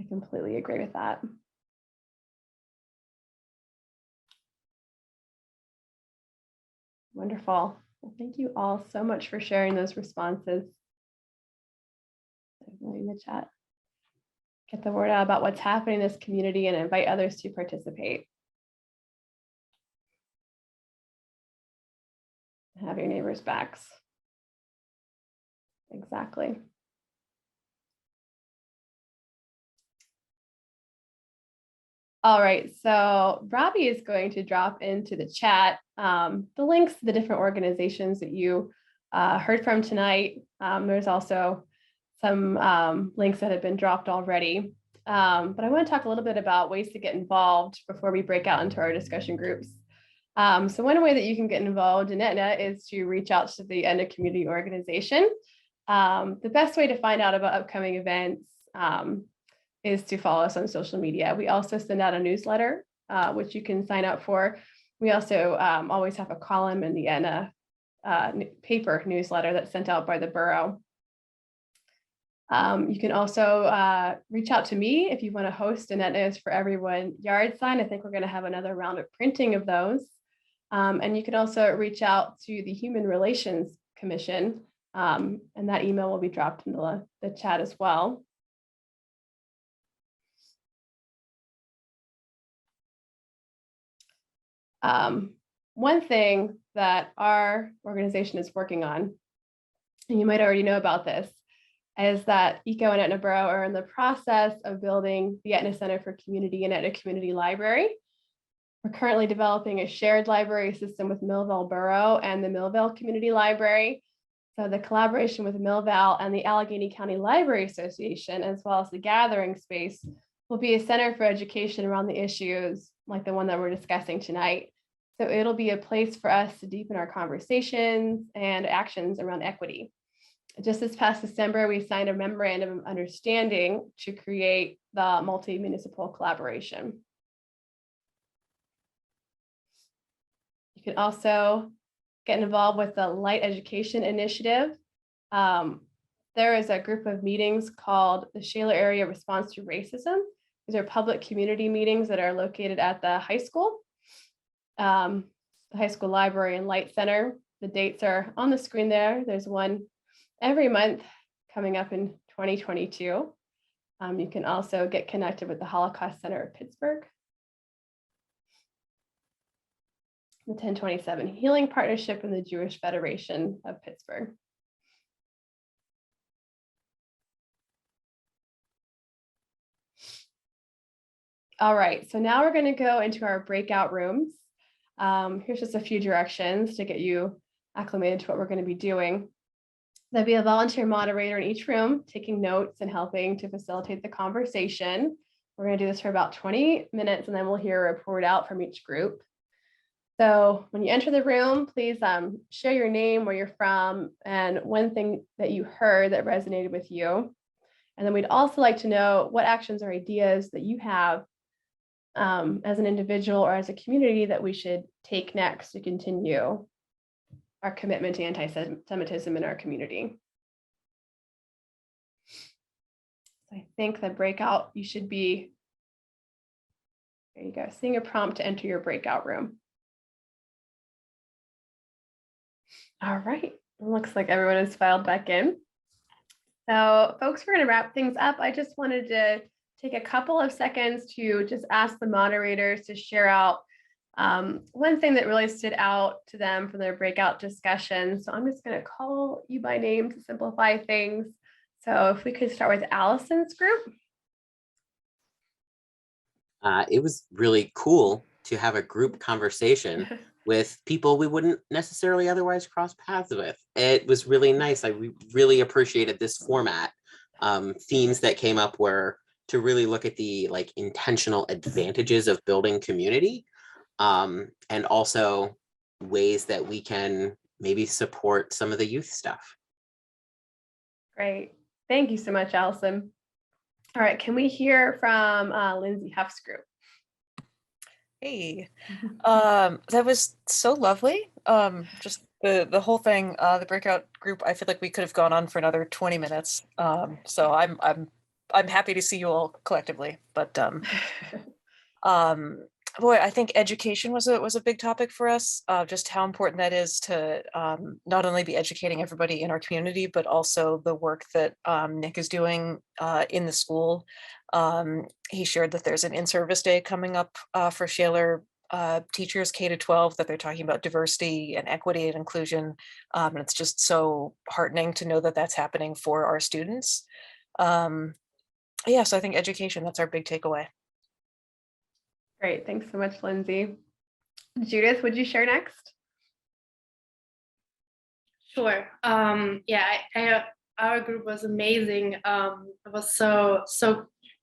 I completely agree with that. Wonderful. Well, thank you all so much for sharing those responses in the chat. Get the word out about what's happening in this community and invite others to participate. Have your neighbors' backs. Exactly. All right, so Robbie is going to drop into the chat the links to the different organizations that you heard from tonight. There's also some links that have been dropped already. But I want to talk a little bit about ways to get involved before we break out into our discussion groups. So one way that you can get involved in Etna is to reach out to the Etna community organization. The best way to find out about upcoming events is to follow us on social media. We also send out a newsletter, which you can sign up for. We also always have a column in the Etna paper newsletter that's sent out by the borough. You can also reach out to me if you want to host an Etna is for Everyone yard sign. I think we're going to have another round of printing of those. And you can also reach out to the Human Relations Commission, and that email will be dropped in the chat as well. One thing that our organization is working on, and you might already know about this, is that ECO and Etna Borough are in the process of building the Etna Center for Community and Etna Community Library. We're currently developing a shared library system with Millvale Borough and the Millvale Community Library. So the collaboration with Millvale and the Allegheny County Library Association, as well as the gathering space, will be a center for education around the issues like the one that we're discussing tonight. So it'll be a place for us to deepen our conversations and actions around equity. Just this past December, we signed a memorandum of understanding to create the multi-municipal collaboration. You can also get involved with the Light Education Initiative. There is a group of meetings called the Shaler Area Response to Racism. These are public community meetings that are located at the high school, the high school library and light center. The dates are on the screen there. There's one every month coming up in 2022. You can also get connected with the Holocaust Center of Pittsburgh, the 1027 Healing Partnership, and the Jewish Federation of Pittsburgh. All right, so now we're going to go into our breakout rooms. Here's just a few directions to get you acclimated to what we're going to be doing. There'll be a volunteer moderator in each room taking notes and helping to facilitate the conversation. We're going to do this for about 20 minutes, and then we'll hear a report out from each group. So when you enter the room, please share your name, where you're from, and one thing that you heard that resonated with you. And then we'd also like to know what actions or ideas that you have as an individual or as a community that we should take next to continue our commitment to anti-Semitism in our community. So I think the breakout, you should be, there you go, seeing a prompt to enter your breakout room. All right, it looks like everyone has filed back in. So folks, we're going to wrap things up. I just wanted to take a couple of seconds to just ask the moderators to share out one thing that really stood out to them from their breakout discussion. So I'm just going to call you by name to simplify things. So if we could start with Allison's group. It was really cool to have a group conversation with people we wouldn't necessarily otherwise cross paths with. It was really nice. I really appreciated this format. Themes that came up were to really look at the intentional advantages of building community, and also ways that we can maybe support some of the youth stuff. Great. Thank you so much, Allison. All right, can we hear from Lindsey Huff's group? Hey, that was so lovely. Just the whole thing, the breakout group, I feel like we could have gone on for another 20 minutes. So I'm happy to see you all collectively, but boy, I think education was a big topic for us. Just how important that is to not only be educating everybody in our community, but also the work that Nick is doing in the school. He shared that there's an in-service day coming up for Shaler teachers K-12, that they're talking about diversity and equity and inclusion. And it's just so heartening to know that that's happening for our students. Yeah, so I think education, that's our big takeaway. Great, thanks so much, Lindsey. Judith, would you share next? Sure. Yeah, our group was amazing. It was so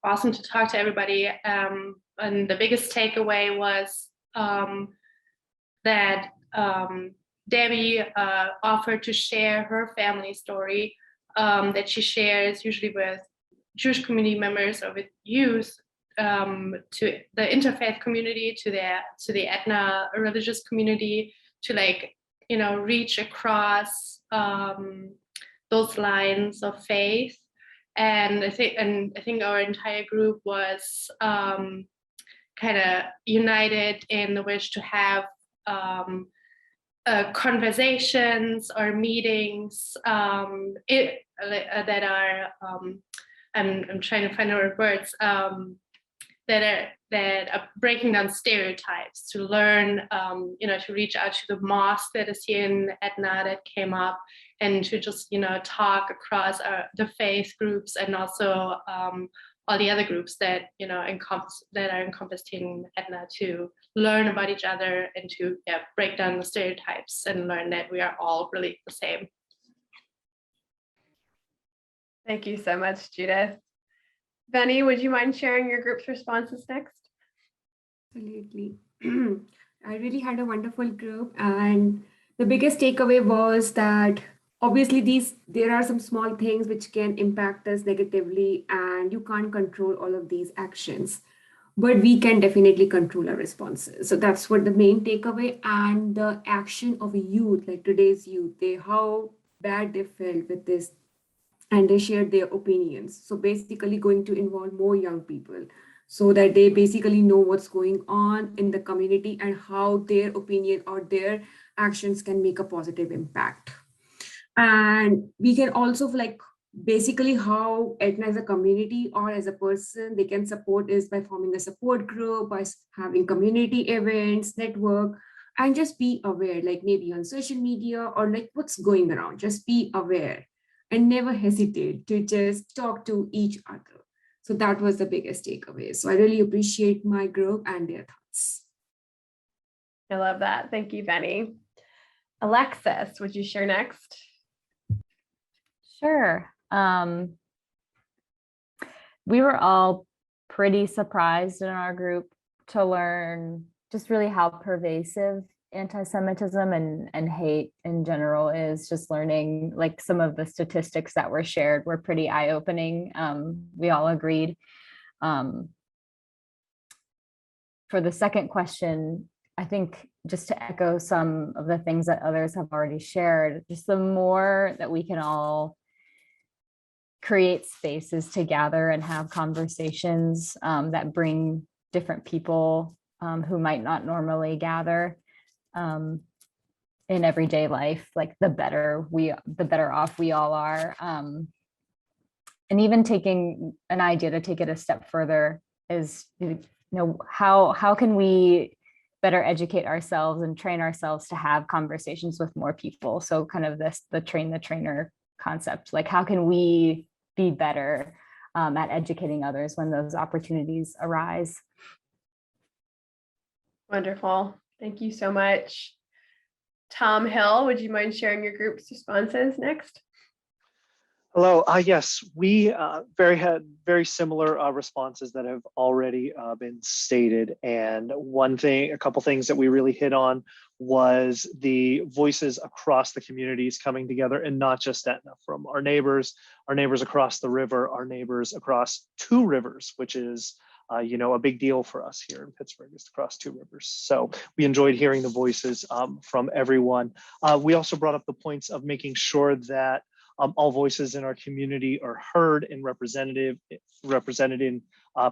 awesome to talk to everybody. And the biggest takeaway was that Debbie offered to share her family story that she shares usually with Jewish community members or with youth, to the interfaith community, to the Etna religious community, to reach across those lines of faith. And I think our entire group was kind of united in the wish to have conversations or meetings that are I'm trying to find the right words, that are breaking down stereotypes, to learn, to reach out to the mosque that is here in Etna that came up, and to just, talk across the faith groups, and also all the other groups that, are encompassed in Etna, to learn about each other and to break down the stereotypes and learn that we are all really the same. Thank you so much, Judith. Benny, would you mind sharing your group's responses next? Absolutely. I really had a wonderful group, and the biggest takeaway was that obviously there are some small things which can impact us negatively, and you can't control all of these actions, but we can definitely control our responses. So that's what the main takeaway. And the action of youth, like today's youth, how bad they felt with this, and they shared their opinions. So basically going to involve more young people so that they basically know what's going on in the community and how their opinion or their actions can make a positive impact. And we can also basically how Etna as a community or as a person, they can support is by forming a support group, by having community events, network, and just be aware, maybe on social media or what's going around, just be aware. And never hesitate to just talk to each other. So that was the biggest takeaway. So I really appreciate my group and their thoughts. I love that. Thank you, Benny. Alexis, would you share next? Sure. We were all pretty surprised in our group to learn just really how pervasive anti-Semitism and hate in general is. Just learning some of the statistics that were shared were pretty eye-opening. We all agreed. For the second question, I think just to echo some of the things that others have already shared, just the more that we can all create spaces to gather and have conversations that bring different people who might not normally gather in everyday life, the better off we all are. And even taking an idea to take it a step further is, how can we better educate ourselves and train ourselves to have conversations with more people? So kind of the train the trainer concept, how can we be better at educating others when those opportunities arise? Wonderful. Thank you so much. Tom Hill, would you mind sharing your group's responses next? Hello. Yes, we had very similar responses that have already been stated. And a couple things that we really hit on was the voices across the communities coming together, and not just Etna, from our neighbors across the river, our neighbors across two rivers, which is a big deal for us here in Pittsburgh, is to cross two rivers. So we enjoyed hearing the voices from everyone. We also brought up the points of making sure that all voices in our community are heard and represented in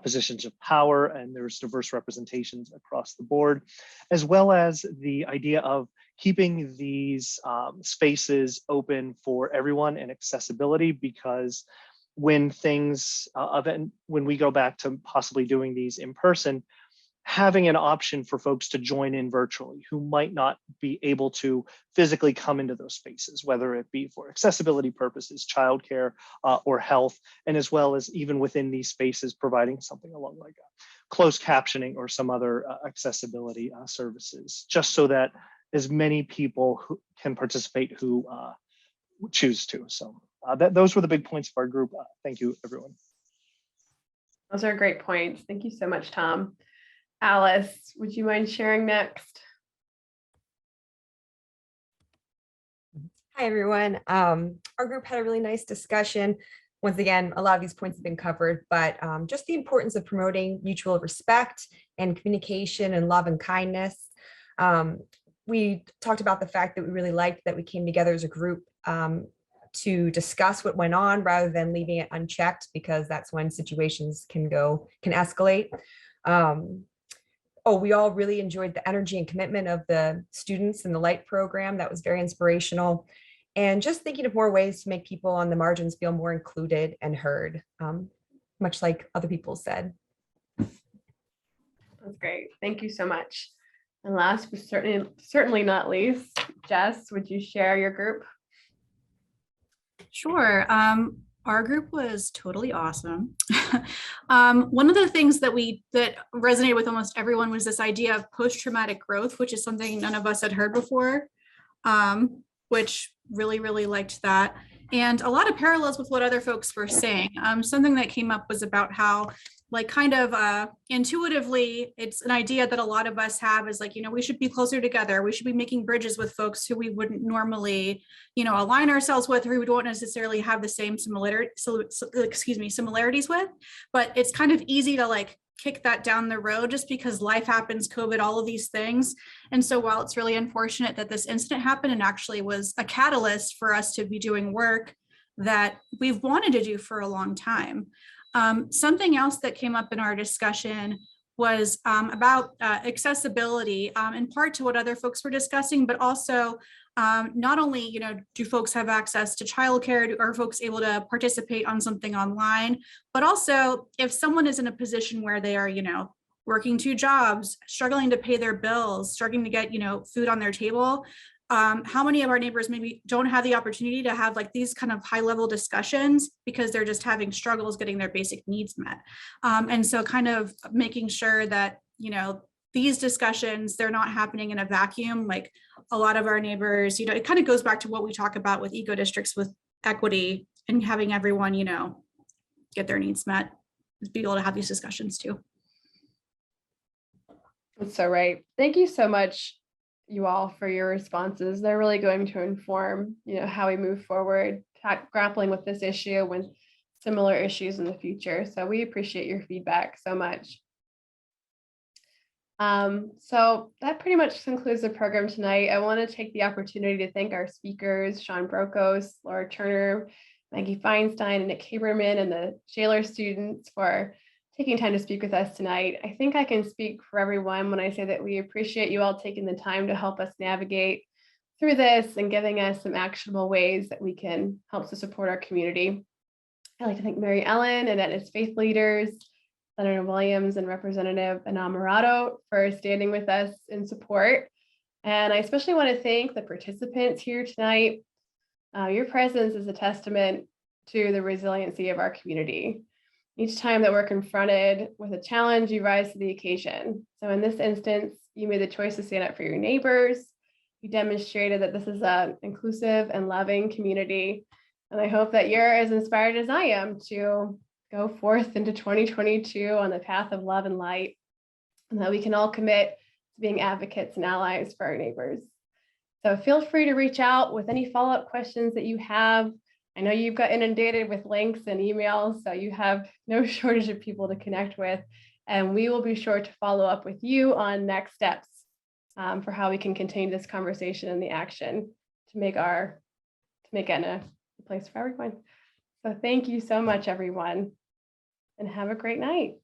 positions of power, and there's diverse representations across the board, as well as the idea of keeping these spaces open for everyone and accessibility, because when when we go back to possibly doing these in person, having an option for folks to join in virtually who might not be able to physically come into those spaces, whether it be for accessibility purposes, childcare, or health, and as well as even within these spaces, providing something along like closed captioning or some other accessibility services, just so that as many people who can participate who choose to. So those were the big points of our group. Thank you, everyone. Those are great points. Thank you so much, Tom. Alice, would you mind sharing next? Hi, everyone. Our group had a really nice discussion. Once again, a lot of these points have been covered, but just the importance of promoting mutual respect and communication and love and kindness. We talked about the fact that we really liked that we came together as a group to discuss what went on rather than leaving it unchecked, because that's when situations can escalate. We all really enjoyed the energy and commitment of the students in the Light program. That was very inspirational. And just thinking of more ways to make people on the margins feel more included and heard, much like other people said. That's great. Thank you so much. And last but certainly not least, Jess, would you share your group? Sure. Our group was totally awesome. One of the things that resonated with almost everyone was this idea of post-traumatic growth, which is something none of us had heard before, which really liked that. And a lot of parallels with what other folks were saying. Something that came up was about how, like, kind of intuitively, it's an idea that a lot of us have is like, we should be closer together. We should be making bridges with folks who we wouldn't normally, align ourselves with, or we don't necessarily have the same similarities with. But it's kind of easy to like kick that down the road just because life happens, COVID, all of these things. And so while it's really unfortunate that this incident happened and actually was a catalyst for us to be doing work that we've wanted to do for a long time. Something else that came up in our discussion was about accessibility, in part to what other folks were discussing, but also not only, do folks have access to childcare, are folks able to participate on something online, but also if someone is in a position where they are, working 2 jobs, struggling to pay their bills, struggling to get, food on their table, how many of our neighbors maybe don't have the opportunity to have like these kind of high level discussions because they're just having struggles getting their basic needs met. And so kind of making sure that, these discussions, they're not happening in a vacuum. Like a lot of our neighbors, it kind of goes back to what we talk about with eco districts, with equity and having everyone, get their needs met, be able to have these discussions too. That's so right. Thank you so much, you all, for your responses. They're really going to inform, how we move forward, grappling with this issue and similar issues in the future. So we appreciate your feedback so much. So that pretty much concludes the program tonight. I want to take the opportunity to thank our speakers, Shawn Brokos, Cherner, Maggie Feinstein, and Nick Haberman, and the Shaler students for taking time to speak with us tonight. I think I can speak for everyone when I say that we appreciate you all taking the time to help us navigate through this and giving us some actionable ways that we can help to support our community. I'd like to thank Mary Ellen and Etna's faith leaders, Senator Williams and Representative Innamorato for standing with us in support. And I especially want to thank the participants here tonight. Your presence is a testament to the resiliency of our community. Each time that we're confronted with a challenge, you rise to the occasion. So in this instance, you made the choice to stand up for your neighbors. You demonstrated that this is an inclusive and loving community. And I hope that you're as inspired as I am to go forth into 2022 on the path of love and light, and that we can all commit to being advocates and allies for our neighbors. So feel free to reach out with any follow-up questions that you have. I know you've got inundated with links and emails, so you have no shortage of people to connect with, and we will be sure to follow up with you on next steps for how we can continue this conversation and the action to make Etna a place for everyone. So thank you so much, everyone, and have a great night.